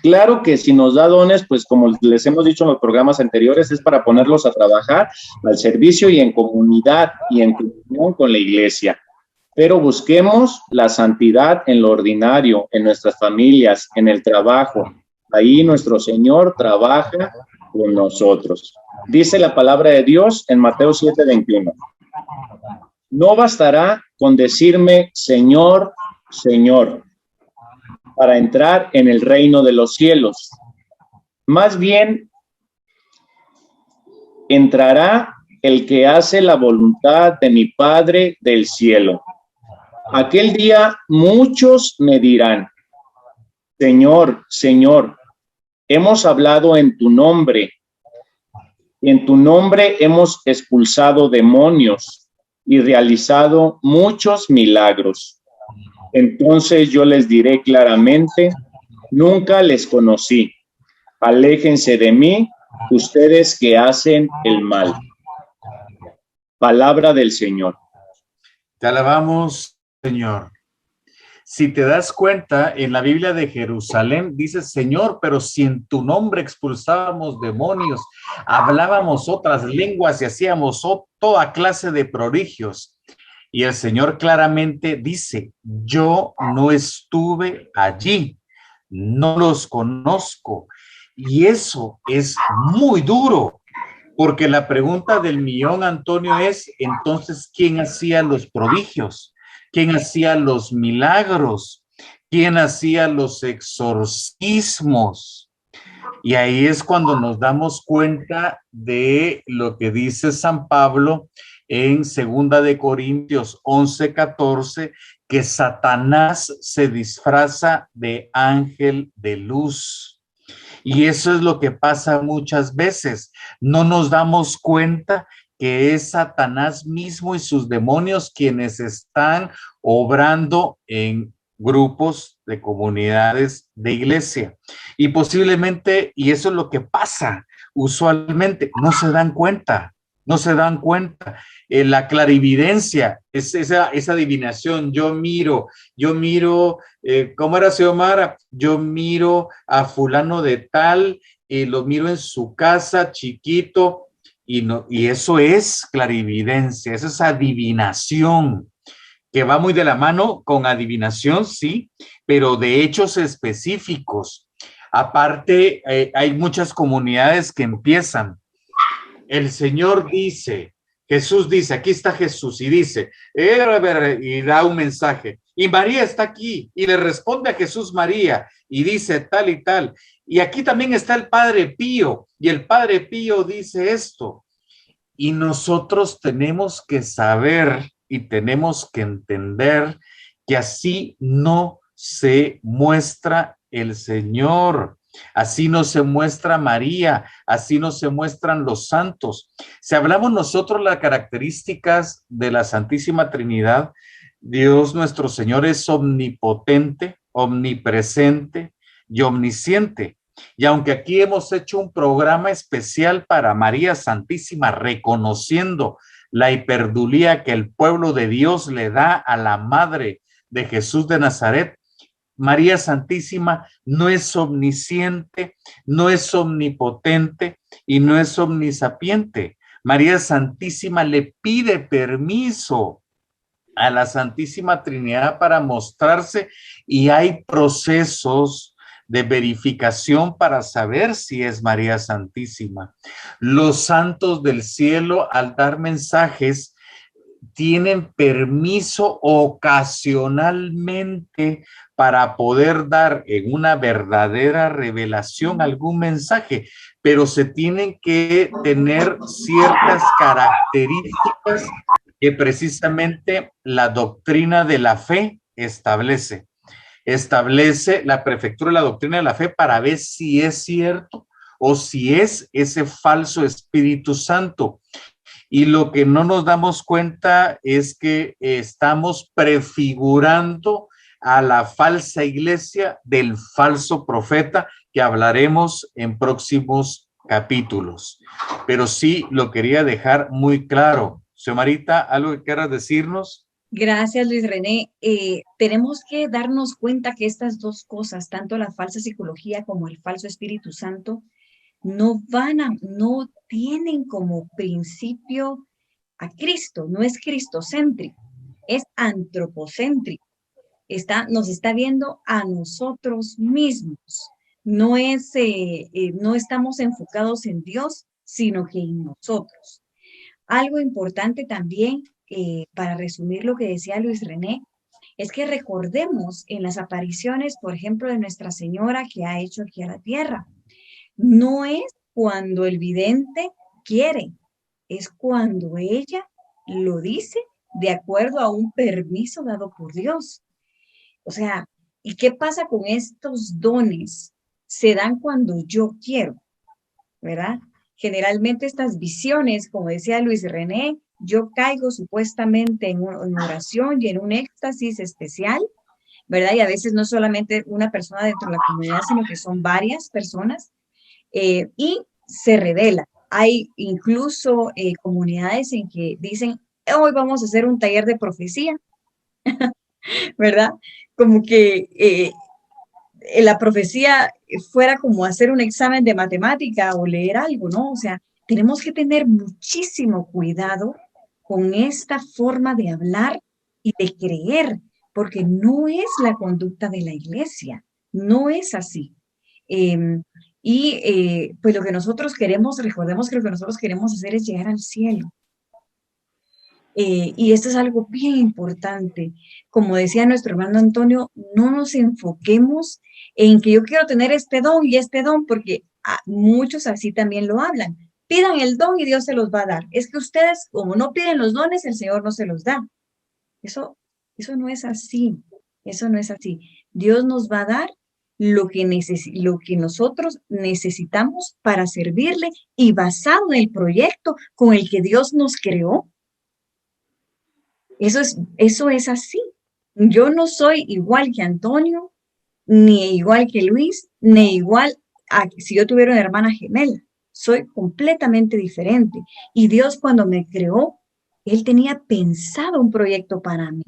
Claro que si nos da dones, pues como les hemos dicho en los programas anteriores, es para ponerlos a trabajar al servicio y en comunidad y en comunión con la iglesia. Pero busquemos la santidad en lo ordinario, en nuestras familias, en el trabajo. Ahí nuestro Señor trabaja con nosotros. Dice la palabra de Dios en Mateo 7:21. No bastará con decirme Señor, Señor, para entrar en el reino de los cielos. Más bien, entrará el que hace la voluntad de mi Padre del cielo. Aquel día muchos me dirán, Señor, Señor, hemos hablado en tu nombre hemos expulsado demonios y realizado muchos milagros. Entonces yo les diré claramente, nunca les conocí. Aléjense de mí, ustedes que hacen el mal. Palabra del Señor. Te alabamos, Señor. Si te das cuenta, en la Biblia de Jerusalén dice, Señor, pero si en tu nombre expulsábamos demonios, hablábamos otras lenguas y hacíamos toda clase de prodigios. Y el Señor claramente dice, yo no estuve allí, no los conozco. Y eso es muy duro, porque la pregunta del millón, Antonio, es, entonces, ¿quién hacía los prodigios? ¿Quién hacía los milagros? ¿Quién hacía los exorcismos? Y ahí es cuando nos damos cuenta de lo que dice San Pablo en 2 de Corintios 11:14, que Satanás se disfraza de ángel de luz. Y eso es lo que pasa muchas veces. No nos damos cuenta que es Satanás mismo y sus demonios quienes están obrando en grupos de comunidades de iglesia. Y posiblemente, y eso es lo que pasa usualmente, no se dan cuenta. La clarividencia es esa adivinación. Yo miro, ¿cómo era Xiomara? Yo miro a fulano de tal, lo miro en su casa chiquito, y eso es clarividencia, eso es adivinación, que va muy de la mano con adivinación, sí, pero de hechos específicos. Aparte, hay muchas comunidades que empiezan. El Señor dice, Jesús dice, aquí está Jesús, y dice, y da un mensaje, y María está aquí, y le responde a Jesús María, y dice tal y tal, y aquí también está el Padre Pío, y el Padre Pío dice esto, y nosotros tenemos que saber y tenemos que entender que así no se muestra el Señor. Así no se muestra María, así no se muestran los santos. Si hablamos nosotros las características de la Santísima Trinidad, Dios nuestro Señor es omnipotente, omnipresente y omnisciente. Y aunque aquí hemos hecho un programa especial para María Santísima, reconociendo la hiperdulía que el pueblo de Dios le da a la Madre de Jesús de Nazaret, María Santísima no es omnisciente, no es omnipotente y no es omnisapiente. María Santísima le pide permiso a la Santísima Trinidad para mostrarse, y hay procesos de verificación para saber si es María Santísima. Los santos del cielo, al dar mensajes, tienen permiso ocasionalmente para poder dar en una verdadera revelación algún mensaje, pero se tienen que tener ciertas características que precisamente la doctrina de la fe establece. Establece la prefectura de la doctrina de la fe para ver si es cierto o si es ese falso Espíritu Santo. y lo que no nos damos cuenta es que estamos prefigurando a la falsa iglesia del falso profeta, que hablaremos en próximos capítulos. Pero sí lo quería dejar muy claro. Xiomarita, ¿algo que quieras decirnos? Gracias, Luis René. Tenemos que darnos cuenta que estas dos cosas, tanto la falsa psicología como el falso Espíritu Santo, no tienen como principio a Cristo, no es cristocéntrico, es antropocéntrico. Nos está viendo a nosotros mismos. No estamos enfocados en Dios, sino que en nosotros. Algo importante también, para resumir lo que decía Luis René, es que recordemos en las apariciones, por ejemplo, de Nuestra Señora que ha hecho aquí a la tierra. No es cuando el vidente quiere, es cuando ella lo dice de acuerdo a un permiso dado por Dios. O sea, ¿y qué pasa con estos dones? Se dan cuando yo quiero, ¿verdad? Generalmente estas visiones, como decía Luis René, yo caigo supuestamente en oración y en un éxtasis especial, ¿verdad? Y a veces no solamente una persona dentro de la comunidad, sino que son varias personas, y se revela. Hay incluso comunidades en que dicen, hoy vamos a hacer un taller de profecía, ¿verdad? Como que la profecía fuera como hacer un examen de matemática o leer algo, ¿no? O sea, tenemos que tener muchísimo cuidado con esta forma de hablar y de creer, porque no es la conducta de la iglesia, no es así. Pues lo que nosotros queremos, recordemos que lo que nosotros queremos hacer es llegar al cielo. Y esto es algo bien importante. Como decía nuestro hermano Antonio, no nos enfoquemos en que yo quiero tener este don y este don, porque muchos así también lo hablan. Pidan el don y Dios se los va a dar. Es que ustedes, como no piden los dones, el Señor no se los da. Eso no es así. Eso no es así. Dios nos va a dar lo que nosotros necesitamos para servirle y basado en el proyecto con el que Dios nos creó. Eso es así. Yo no soy igual que Antonio, ni igual que Luis, ni igual a si yo tuviera una hermana gemela. Soy completamente diferente. Y Dios, cuando me creó, Él tenía pensado un proyecto para mí.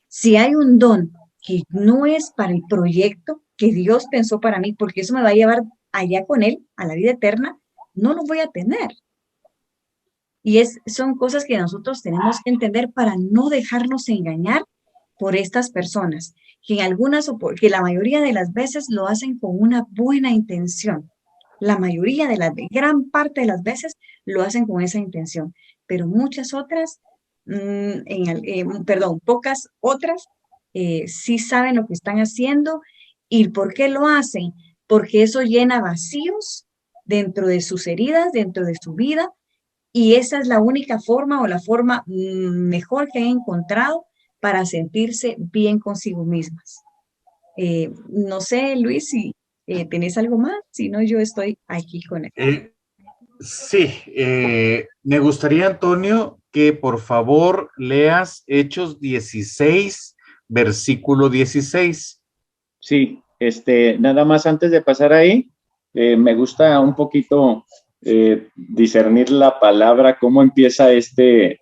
Si hay un don que no es para el proyecto que Dios pensó para mí, porque eso me va a llevar allá con Él, a la vida eterna, no lo voy a tener. Y son cosas que nosotros tenemos que entender para no dejarnos engañar por estas personas, que que la mayoría de las veces lo hacen con una buena intención. La mayoría gran parte de las veces lo hacen con esa intención, pero muchas otras, pocas otras, sí saben lo que están haciendo. ¿Y por qué lo hacen? Porque eso llena vacíos dentro de sus heridas, dentro de su vida. Y esa es la única forma o la forma mejor que han encontrado para sentirse bien consigo mismas. No sé, Luis, si tenés algo más, si no, yo estoy aquí con él. Sí, me gustaría, Antonio, que por favor leas Hechos 16, versículo 16. Sí, nada más antes de pasar ahí, me gusta un poquito discernir la palabra, cómo empieza este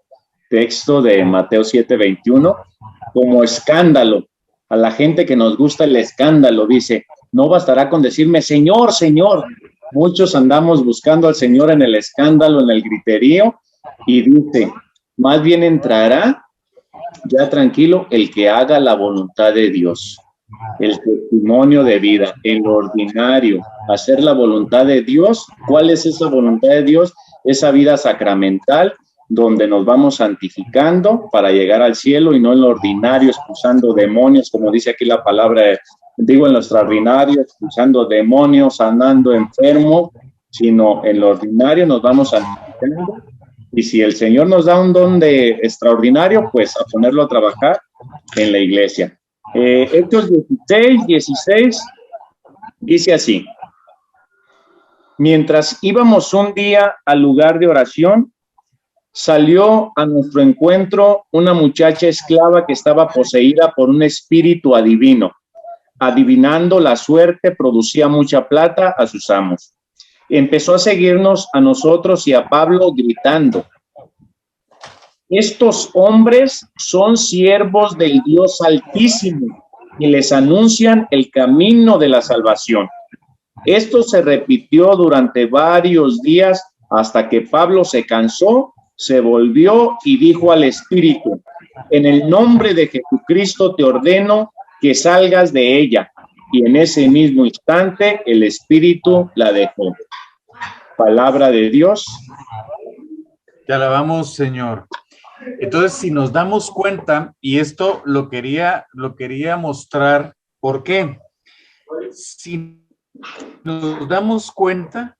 texto de Mateo 7:21, como escándalo. A la gente que nos gusta el escándalo, dice, no bastará con decirme, Señor, Señor. Muchos andamos buscando al Señor en el escándalo, en el griterío, y dice, más bien entrará ya tranquilo el que haga la voluntad de Dios. El testimonio de vida, el ordinario, hacer la voluntad de Dios. ¿Cuál es esa voluntad de Dios? Esa vida sacramental donde nos vamos santificando para llegar al cielo y no en lo ordinario, expulsando demonios, como dice aquí la palabra, digo en lo extraordinario, expulsando demonios, sanando enfermos, sino en lo ordinario nos vamos santificando. Y si el Señor nos da un don de extraordinario, pues a ponerlo a trabajar en la iglesia. Hechos 16 dice así: mientras íbamos un día al lugar de oración, salió a nuestro encuentro una muchacha esclava que estaba poseída por un espíritu adivino. Adivinando la suerte, producía mucha plata a sus amos. Empezó a seguirnos a nosotros y a Pablo gritando: estos hombres son siervos del Dios Altísimo y les anuncian el camino de la salvación. Esto se repitió durante varios días hasta que Pablo se cansó, se volvió y dijo al espíritu: en el nombre de Jesucristo te ordeno que salgas de ella. Y en ese mismo instante el espíritu la dejó. Palabra de Dios. Te alabamos, Señor. Entonces, si nos damos cuenta, y esto lo quería mostrar, ¿por qué? Si nos damos cuenta,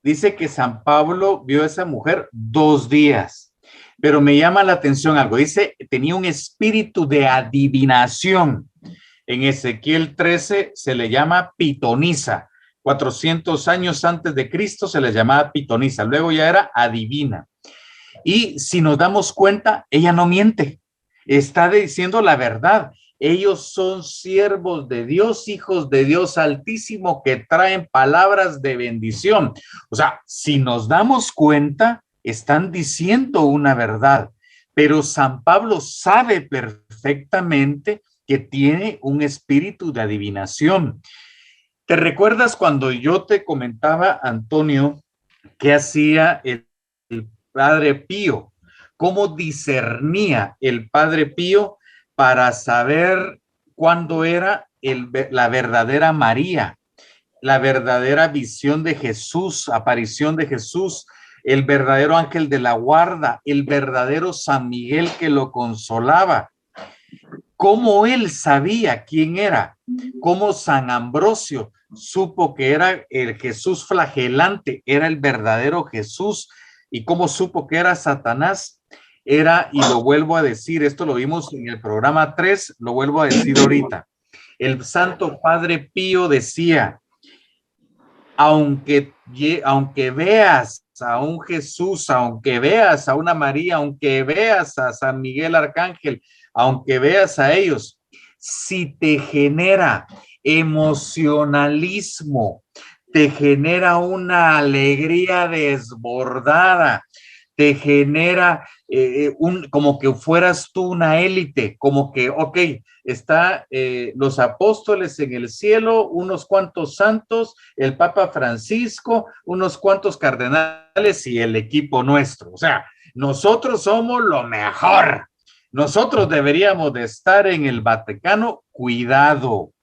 dice que San Pablo vio a esa mujer 2 días, pero me llama la atención algo. Dice, tenía un espíritu de adivinación. En Ezequiel 13 se le llama pitonisa. 400 años antes de Cristo se le llamaba pitonisa. Luego ya era adivina. Y si nos damos cuenta, ella no miente. Está diciendo la verdad. Ellos son siervos de Dios, hijos de Dios Altísimo, que traen palabras de bendición. O sea, si nos damos cuenta, están diciendo una verdad. Pero San Pablo sabe perfectamente que tiene un espíritu de adivinación. ¿Te recuerdas cuando yo te comentaba, Antonio, qué hacía el Padre Pío? ¿Cómo discernía el Padre Pío para saber cuándo era la verdadera María, la verdadera visión de Jesús, aparición de Jesús, el verdadero ángel de la guarda, el verdadero San Miguel que lo consolaba? ¿Cómo él sabía quién era? ¿Cómo San Ambrosio supo que era el Jesús flagelante, era el verdadero Jesús? ¿Y cómo supo que era Satanás? Era, y lo vuelvo a decir, esto lo vimos en el programa 3, lo vuelvo a decir ahorita. El Santo Padre Pío decía: aunque veas a un Jesús, aunque veas a una María, aunque veas a San Miguel Arcángel, aunque veas a ellos, si te genera emocionalismo, te genera una alegría desbordada, te genera como que fueras tú una élite, como que, ok, está los apóstoles en el cielo, unos cuantos santos, el Papa Francisco, unos cuantos cardenales y el equipo nuestro. O sea, nosotros somos lo mejor. Nosotros deberíamos de estar en el Vaticano. Cuidado,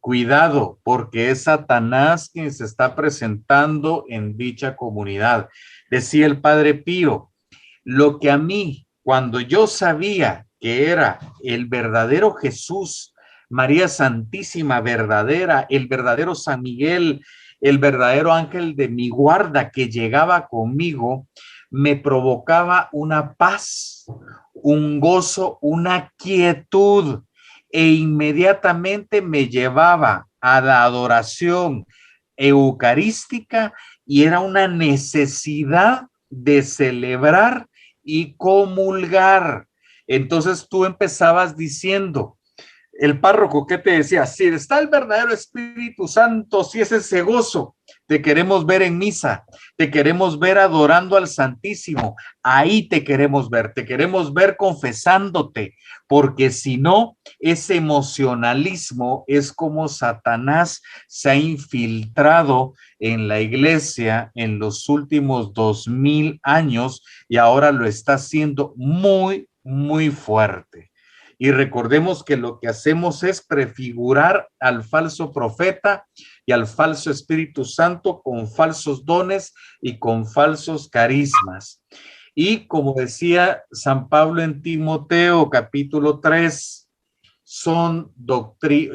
cuidado, porque es Satanás quien se está presentando en dicha comunidad. Decía el Padre Pío, lo que a mí, cuando yo sabía que era el verdadero Jesús, María Santísima verdadera, el verdadero San Miguel, el verdadero ángel de mi guarda que llegaba conmigo, me provocaba una paz, un gozo, una quietud, e inmediatamente me llevaba a la adoración eucarística y era una necesidad de celebrar y comulgar. Entonces tú empezabas diciendo, el párroco, ¿qué te decía? Si está el verdadero Espíritu Santo, si es ese gozo, te queremos ver en misa, te queremos ver adorando al Santísimo, ahí te queremos ver confesándote, porque si no, ese emocionalismo es como Satanás se ha infiltrado en la iglesia en los últimos 2000 años y ahora lo está haciendo muy, muy fuerte. Y recordemos que lo que hacemos es prefigurar al falso profeta y al falso Espíritu Santo con falsos dones y con falsos carismas. Y como decía San Pablo en Timoteo, capítulo 3,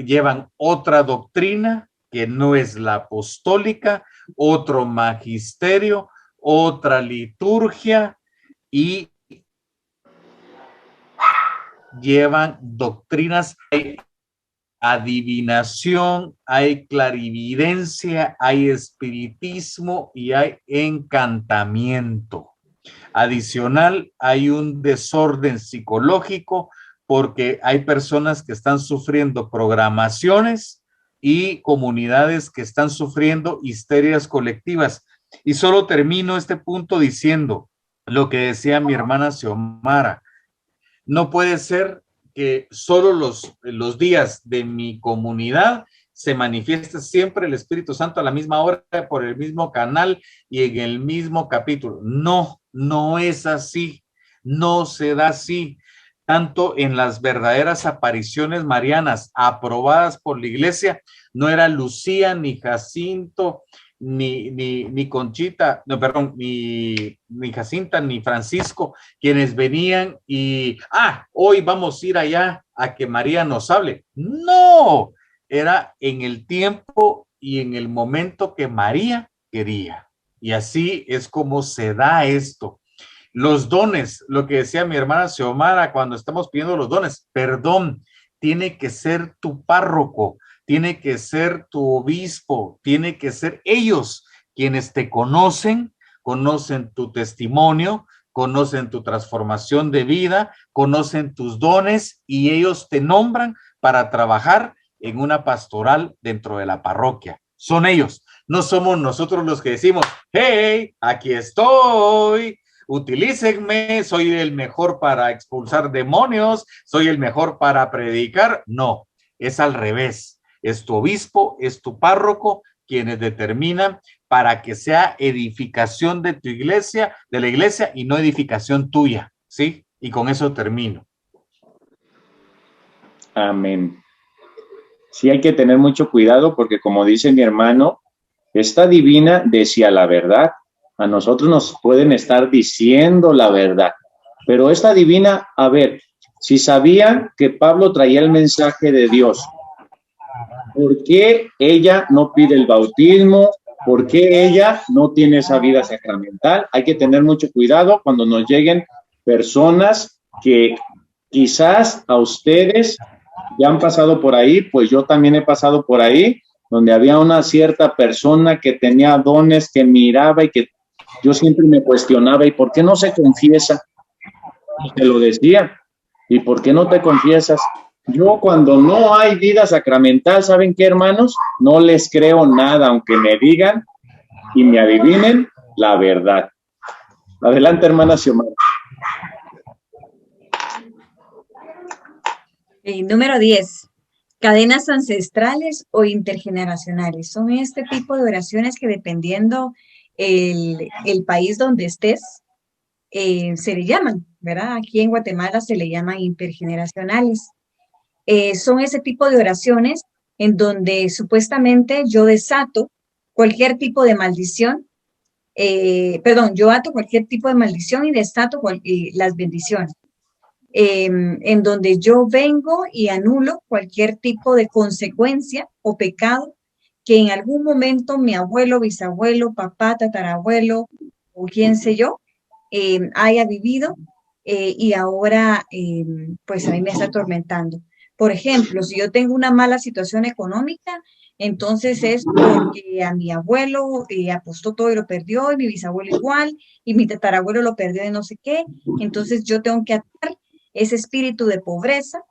llevan otra doctrina que no es la apostólica, otro magisterio, otra liturgia y llevan doctrinas, hay adivinación, hay clarividencia, hay espiritismo y hay encantamiento. Adicional, hay un desorden psicológico porque hay personas que están sufriendo programaciones y comunidades que están sufriendo histerias colectivas. Y solo termino este punto diciendo lo que decía mi hermana Xiomara. No puede ser que solo los días de mi comunidad se manifieste siempre el Espíritu Santo a la misma hora, por el mismo canal y en el mismo capítulo. No, no es así. No se da así. Tanto en las verdaderas apariciones marianas aprobadas por la iglesia, no era Lucía, ni Jacinto, ni Conchita, no, perdón, ni Jacinta, ni Francisco, quienes venían y, hoy vamos a ir allá a que María nos hable. No, era en el tiempo y en el momento que María quería. Y así es como se da esto. Los dones, lo que decía mi hermana Xiomara cuando estamos pidiendo los dones, perdón, tiene que ser tu párroco, tiene que ser tu obispo, tiene que ser ellos quienes te conocen, conocen tu testimonio, conocen tu transformación de vida, conocen tus dones y ellos te nombran para trabajar en una pastoral dentro de la parroquia. Son ellos, no somos nosotros los que decimos, hey, aquí estoy, utilícenme, soy el mejor para expulsar demonios, soy el mejor para predicar. No, es al revés. Es tu obispo, es tu párroco quienes determinan para que sea edificación de tu iglesia, de la iglesia y no edificación tuya, ¿sí? Y con eso termino. Amén. Sí hay que tener mucho cuidado porque, como dice mi hermano, esta divina decía la verdad. A nosotros nos pueden estar diciendo la verdad, pero esta divina, a ver, si sabían que Pablo traía el mensaje de Dios, ¿por qué ella no pide el bautismo? ¿Por qué ella no tiene esa vida sacramental? Hay que tener mucho cuidado cuando nos lleguen personas que quizás a ustedes ya han pasado por ahí, pues yo también he pasado por ahí, donde había una cierta persona que tenía dones, que miraba y que yo siempre me cuestionaba, ¿y por qué no se confiesa? Y te lo decía, ¿y por qué no te confiesas? Yo cuando no hay vida sacramental, ¿saben qué, hermanos? No les creo nada, aunque me digan y me adivinen la verdad. Adelante, hermana Xiomara. Número 10. Cadenas ancestrales o intergeneracionales. Son este tipo de oraciones que dependiendo el país donde estés, se le llaman, ¿verdad? Aquí en Guatemala se le llaman intergeneracionales. Son ese tipo de oraciones en donde supuestamente yo desato cualquier tipo de maldición, yo ato cualquier tipo de maldición y desato las bendiciones. En donde yo vengo y anulo cualquier tipo de consecuencia o pecado que en algún momento mi abuelo, bisabuelo, papá, tatarabuelo o quién sé yo haya vivido y ahora pues a mí me está atormentando. Por ejemplo, si yo tengo una mala situación económica, entonces es porque a mi abuelo apostó todo y lo perdió, y mi bisabuelo igual, y mi tatarabuelo lo perdió y no sé qué. Entonces yo tengo que atar ese espíritu de pobreza,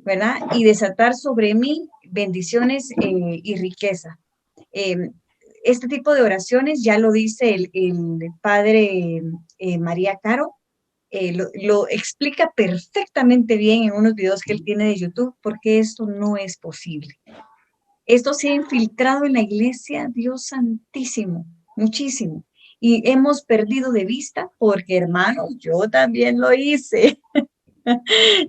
¿verdad? Y desatar sobre mí bendiciones y riqueza. Este tipo de oraciones ya lo dice el padre María Caro, lo explica perfectamente bien en unos videos que él tiene de YouTube, porque esto no es posible. Esto se ha infiltrado en la iglesia, Dios santísimo, muchísimo. Y hemos perdido de vista, porque hermanos, yo también lo hice.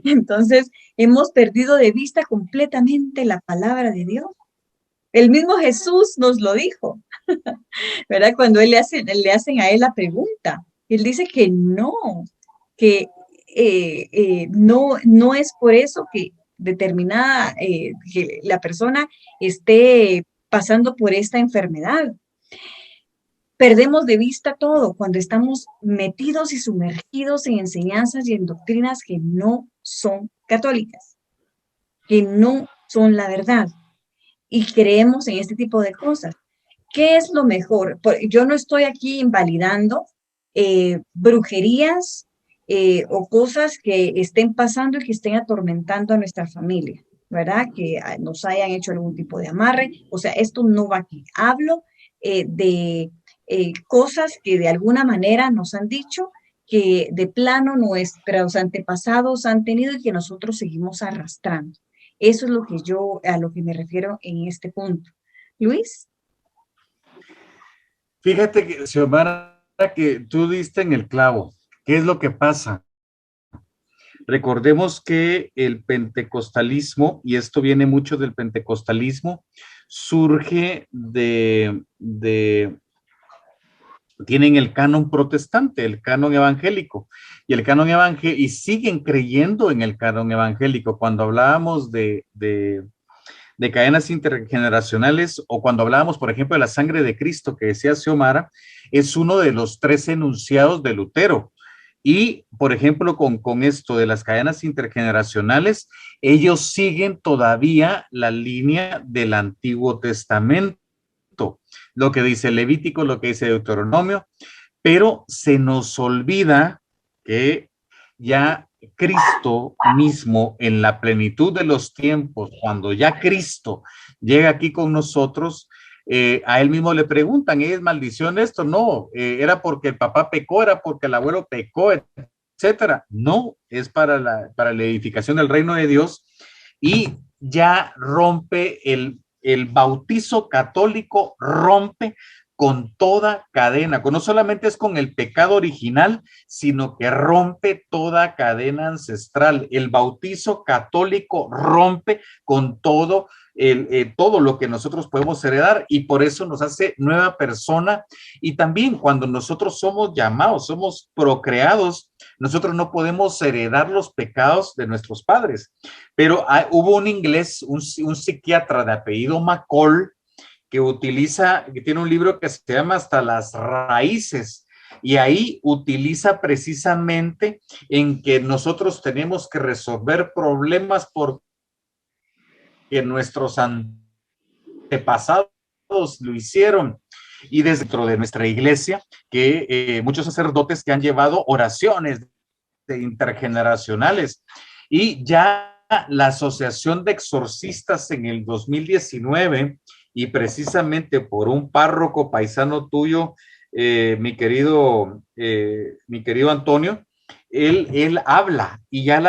Entonces, hemos perdido de vista completamente la palabra de Dios. El mismo Jesús nos lo dijo, ¿verdad? Cuando le hacen a él la pregunta, él dice que no, que no es por eso que determinada, que la persona esté pasando por esta enfermedad. Perdemos de vista todo cuando estamos metidos y sumergidos en enseñanzas y en doctrinas que no son católicas, que no son la verdad, y creemos en este tipo de cosas. ¿Qué es lo mejor? Yo no estoy aquí invalidando brujerías o cosas que estén pasando y que estén atormentando a nuestra familia, ¿verdad? Que nos hayan hecho algún tipo de amarre. O sea, esto no va aquí. Hablo de cosas que de alguna manera nos han dicho que de plano nuestros antepasados han tenido y que nosotros seguimos arrastrando. Eso es a lo que me refiero en este punto. Luis. Fíjate que, Xiomara, que tú diste en el clavo. ¿Qué es lo que pasa? Recordemos que el pentecostalismo, y esto viene mucho del pentecostalismo, surge tienen el canon protestante, el canon evangélico, y el canon evangélico, y siguen creyendo en el canon evangélico. Cuando hablábamos de cadenas intergeneracionales, o cuando hablábamos, por ejemplo, de la sangre de Cristo, que decía Xiomara, es uno de los 3 enunciados de Lutero. Y, por ejemplo, con esto de las cadenas intergeneracionales, ellos siguen todavía la línea del Antiguo Testamento, lo que dice Levítico, lo que dice Deuteronomio, pero se nos olvida que ya Cristo mismo, en la plenitud de los tiempos, cuando ya Cristo llega aquí con nosotros, a él mismo le preguntan, ¿es maldición esto? No, era porque el papá pecó, era porque el abuelo pecó, etcétera. No, es para la edificación del reino de Dios, y ya rompe el bautizo católico, rompe con toda cadena, no solamente es con el pecado original, sino que rompe toda cadena ancestral. El bautizo católico rompe con todo lo que nosotros podemos heredar, y por eso nos hace nueva persona. Y también cuando nosotros somos llamados, somos procreados, nosotros no podemos heredar los pecados de nuestros padres. Pero hubo un inglés, un psiquiatra de apellido McCall, que tiene un libro que se llama Hasta las Raíces, y ahí utiliza precisamente en que nosotros tenemos que resolver problemas porque nuestros antepasados lo hicieron. Y dentro de nuestra iglesia, que muchos sacerdotes que han llevado oraciones intergeneracionales, y ya la Asociación de Exorcistas en el 2019, y precisamente por un párroco paisano tuyo, mi querido Antonio, él habla, y ya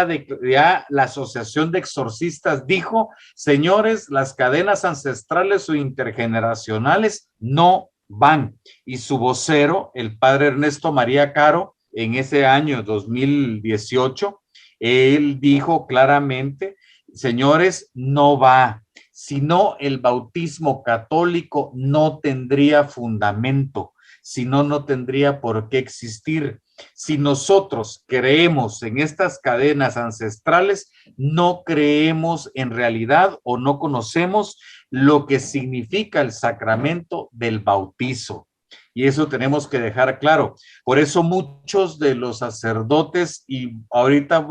la Asociación de Exorcistas dijo: señores, las cadenas ancestrales o intergeneracionales no van. Y su vocero, el padre Ernesto María Caro, en ese año 2018, él dijo claramente: señores, no va. Si no, el bautismo católico no tendría fundamento, si no, no tendría por qué existir. Si nosotros creemos en estas cadenas ancestrales, no creemos en realidad o no conocemos lo que significa el sacramento del bautizo. Y eso tenemos que dejar claro. Por eso muchos de los sacerdotes, y ahorita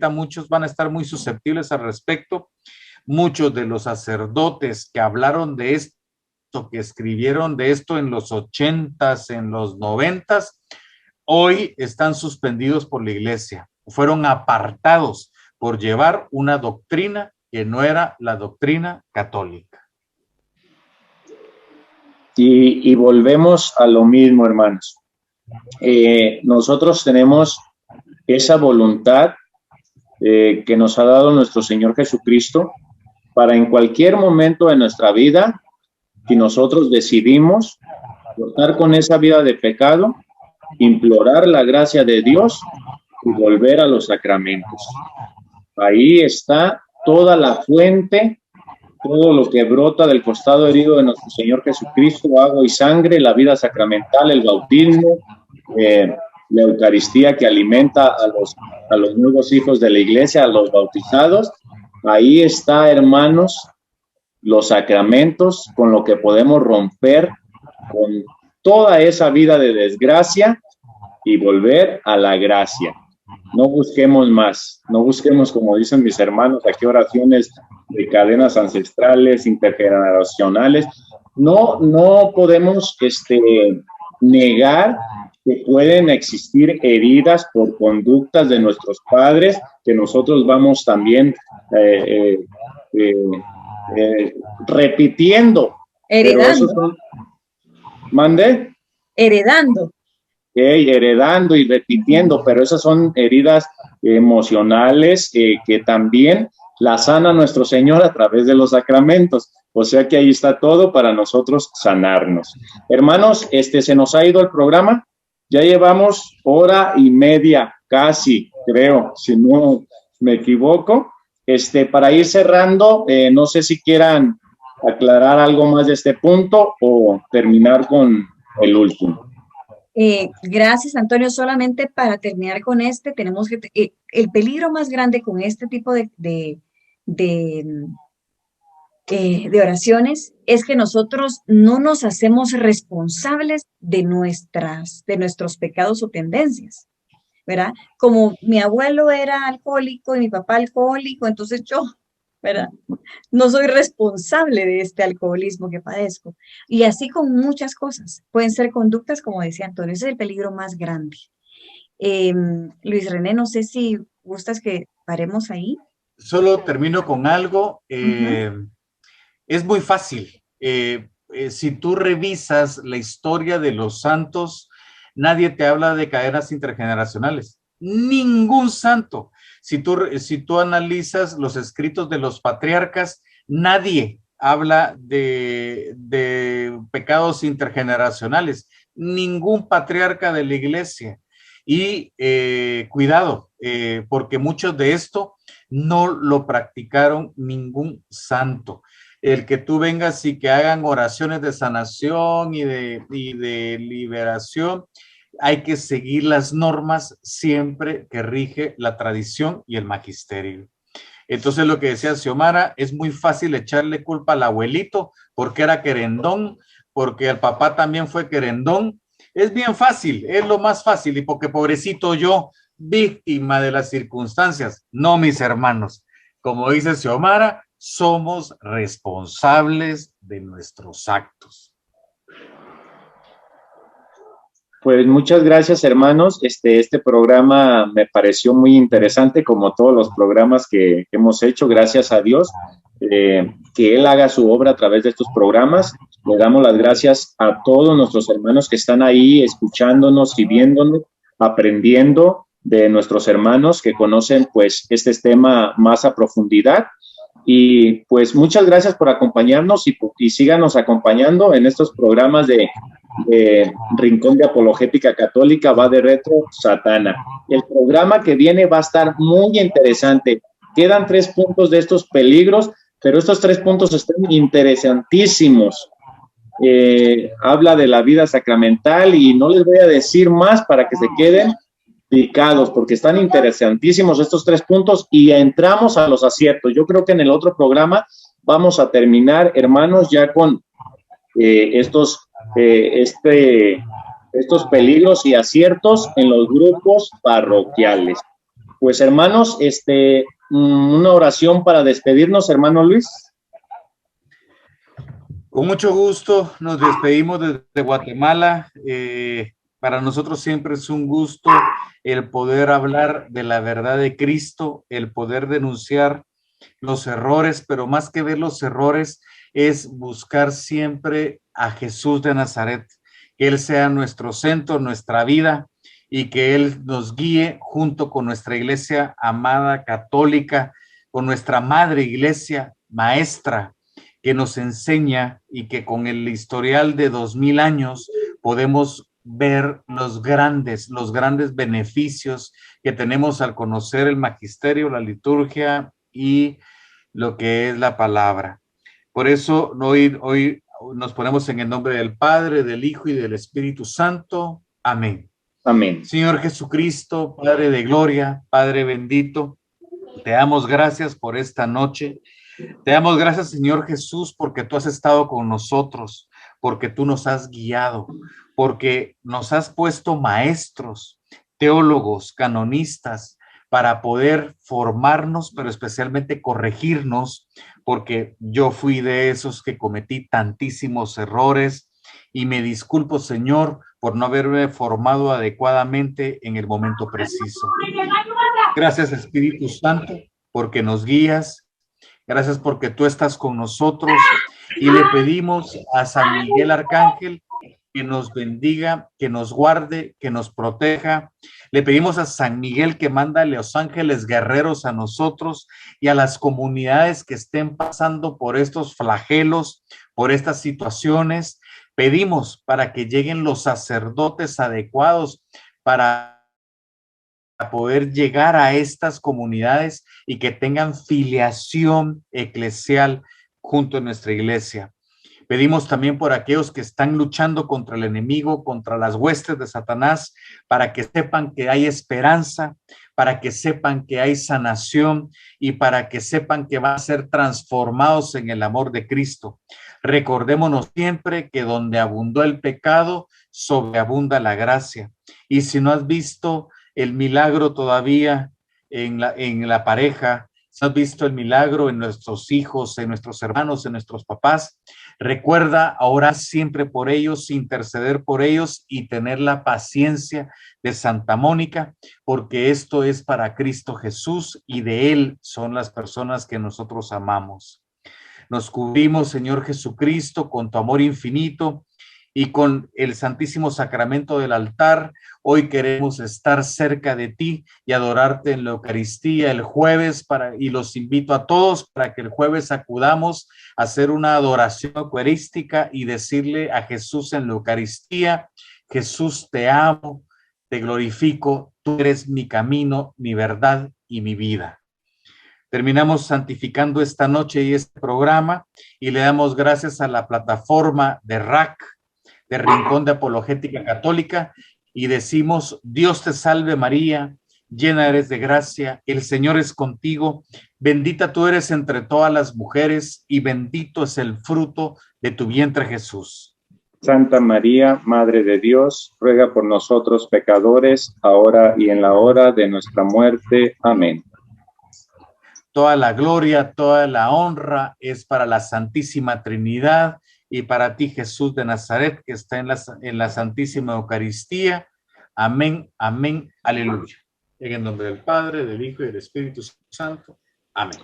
muchos van a estar muy susceptibles al respecto, muchos de los sacerdotes que hablaron de esto, que escribieron de esto en los 80s, en los 90s, hoy están suspendidos por la iglesia. Fueron apartados por llevar una doctrina que no era la doctrina católica. Y volvemos a lo mismo, hermanos. Nosotros tenemos esa voluntad que nos ha dado nuestro Señor Jesucristo, para en cualquier momento de nuestra vida, si nosotros decidimos cortar con esa vida de pecado, implorar la gracia de Dios y volver a los sacramentos. Ahí está toda la fuente, todo lo que brota del costado herido de nuestro Señor Jesucristo, agua y sangre, la vida sacramental, el bautismo, la Eucaristía que alimenta a los nuevos hijos de la iglesia, a los bautizados. Ahí está, hermanos, los sacramentos con lo que podemos romper con toda esa vida de desgracia y volver a la gracia. No busquemos más, no busquemos, como dicen mis hermanos aquí, oraciones de cadenas ancestrales, intergeneracionales. No podemos negar que pueden existir heridas por conductas de nuestros padres, que nosotros vamos también repitiendo. Heredando. ¿Mande? Heredando. Heredando y repitiendo, pero esas son heridas emocionales que también las sana nuestro Señor a través de los sacramentos. O sea que ahí está todo para nosotros sanarnos. Hermanos, se nos ha ido el programa. Ya llevamos 1:30, casi, creo, si no me equivoco. Para ir cerrando, no sé si quieran aclarar algo más de este punto o terminar con el último. Gracias, Antonio. Solamente para terminar con tenemos que, el peligro más grande con este tipo de oraciones es que nosotros no nos hacemos responsables de nuestros pecados o tendencias, ¿verdad? Como mi abuelo era alcohólico y mi papá alcohólico, entonces yo, ¿verdad? No soy responsable de este alcoholismo que padezco. Y así con muchas cosas. Pueden ser conductas, como decía Antonio, ese es el peligro más grande. Luis René, no sé si gustas que paremos ahí. Solo termino con algo. Es muy fácil. Si tú revisas la historia de los santos, nadie te habla de cadenas intergeneracionales. Ningún santo. Si tú analizas los escritos de los patriarcas, nadie habla de pecados intergeneracionales. Ningún patriarca de la iglesia. Y cuidado, porque muchos de esto no lo practicaron ningún santo. El que tú vengas y que hagan oraciones de sanación y de liberación, hay que seguir las normas siempre que rige la tradición y el magisterio. Entonces, lo que decía Xiomara, es muy fácil echarle culpa al abuelito porque era querendón, porque el papá también fue querendón. Es bien fácil, es lo más fácil, y porque pobrecito yo, víctima de las circunstancias. No, mis hermanos, como dice Xiomara, somos responsables de nuestros actos. Pues muchas gracias, hermanos. Este programa me pareció muy interesante, como todos los programas que hemos hecho. Gracias a Dios que Él haga su obra a través de estos programas. Le damos las gracias a todos nuestros hermanos que están ahí escuchándonos y viéndonos, aprendiendo de nuestros hermanos que conocen pues este tema más a profundidad. Y pues muchas gracias por acompañarnos y síganos acompañando en estos programas de Rincón de Apologética Católica, va de retro Satana. El programa que viene va a estar muy interesante. Quedan 3 puntos de estos peligros, pero estos 3 puntos están interesantísimos. Habla de la vida sacramental y no les voy a decir más para que se queden picados, porque están interesantísimos estos 3 puntos y entramos a los aciertos. Yo creo que en el otro programa vamos a terminar, hermanos, ya con estos peligros y aciertos en los grupos parroquiales. Pues, hermanos, una oración para despedirnos, hermano Luis. Con mucho gusto, nos despedimos desde Guatemala. Para nosotros siempre es un gusto el poder hablar de la verdad de Cristo, el poder denunciar los errores, pero más que ver los errores es buscar siempre a Jesús de Nazaret, que Él sea nuestro centro, nuestra vida, y que Él nos guíe junto con nuestra iglesia amada católica, con nuestra madre iglesia maestra, que nos enseña y que con el historial de 2000 años podemos ver los grandes beneficios que tenemos al conocer el magisterio, la liturgia y lo que es la palabra. Por eso hoy nos ponemos en el nombre del Padre, del Hijo y del Espíritu Santo. Amén. Amén. Señor Jesucristo, Padre de gloria, Padre bendito, te damos gracias por esta noche. Te damos gracias, Señor Jesús, porque tú has estado con nosotros, porque tú nos has guiado, porque nos has puesto maestros, teólogos, canonistas, para poder formarnos, pero especialmente corregirnos, porque yo fui de esos que cometí tantísimos errores y me disculpo, Señor, por no haberme formado adecuadamente en el momento preciso. Gracias, Espíritu Santo, porque nos guías. Gracias porque tú estás con nosotros y le pedimos a San Miguel Arcángel que nos bendiga, que nos guarde, que nos proteja. Le pedimos a San Miguel que manda a los ángeles guerreros a nosotros y a las comunidades que estén pasando por estos flagelos, por estas situaciones. Pedimos para que lleguen los sacerdotes adecuados para poder llegar a estas comunidades y que tengan filiación eclesial junto a nuestra iglesia. Pedimos también por aquellos que están luchando contra el enemigo, contra las huestes de Satanás, para que sepan que hay esperanza, para que sepan que hay sanación y para que sepan que van a ser transformados en el amor de Cristo. Recordémonos siempre que donde abundó el pecado, sobreabunda la gracia. Y si no has visto el milagro todavía en la pareja, si no has visto el milagro en nuestros hijos, en nuestros hermanos, en nuestros papás, recuerda orar siempre por ellos, interceder por ellos y tener la paciencia de Santa Mónica, porque esto es para Cristo Jesús y de Él son las personas que nosotros amamos. Nos cubrimos, Señor Jesucristo, con tu amor infinito y con el Santísimo Sacramento del altar. Hoy queremos estar cerca de ti y adorarte en la Eucaristía el jueves y los invito a todos para que el jueves acudamos a hacer una adoración eucarística y decirle a Jesús en la Eucaristía: Jesús, te amo, te glorifico, tú eres mi camino, mi verdad y mi vida. Terminamos santificando esta noche y este programa y le damos gracias a la plataforma de RAC, de Rincón de Apologética Católica, y decimos: Dios te salve María, llena eres de gracia, el Señor es contigo, bendita tú eres entre todas las mujeres y bendito es el fruto de tu vientre Jesús. Santa María, Madre de Dios, ruega por nosotros pecadores, ahora y en la hora de nuestra muerte. Amén. Toda la gloria, toda la honra es para la Santísima Trinidad y para ti, Jesús de Nazaret, que está en la Santísima Eucaristía. Amén, amén, aleluya. En el nombre del Padre, del Hijo y del Espíritu Santo. Amén.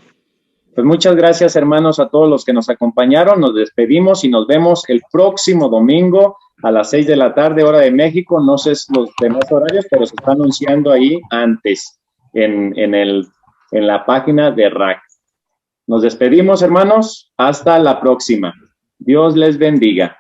Pues muchas gracias, hermanos, a todos los que nos acompañaron. Nos despedimos y nos vemos el próximo domingo a las 6 de la tarde, hora de México. No sé los demás horarios, pero se está anunciando ahí antes en la página de RAC. Nos despedimos, hermanos. Hasta la próxima. Dios les bendiga.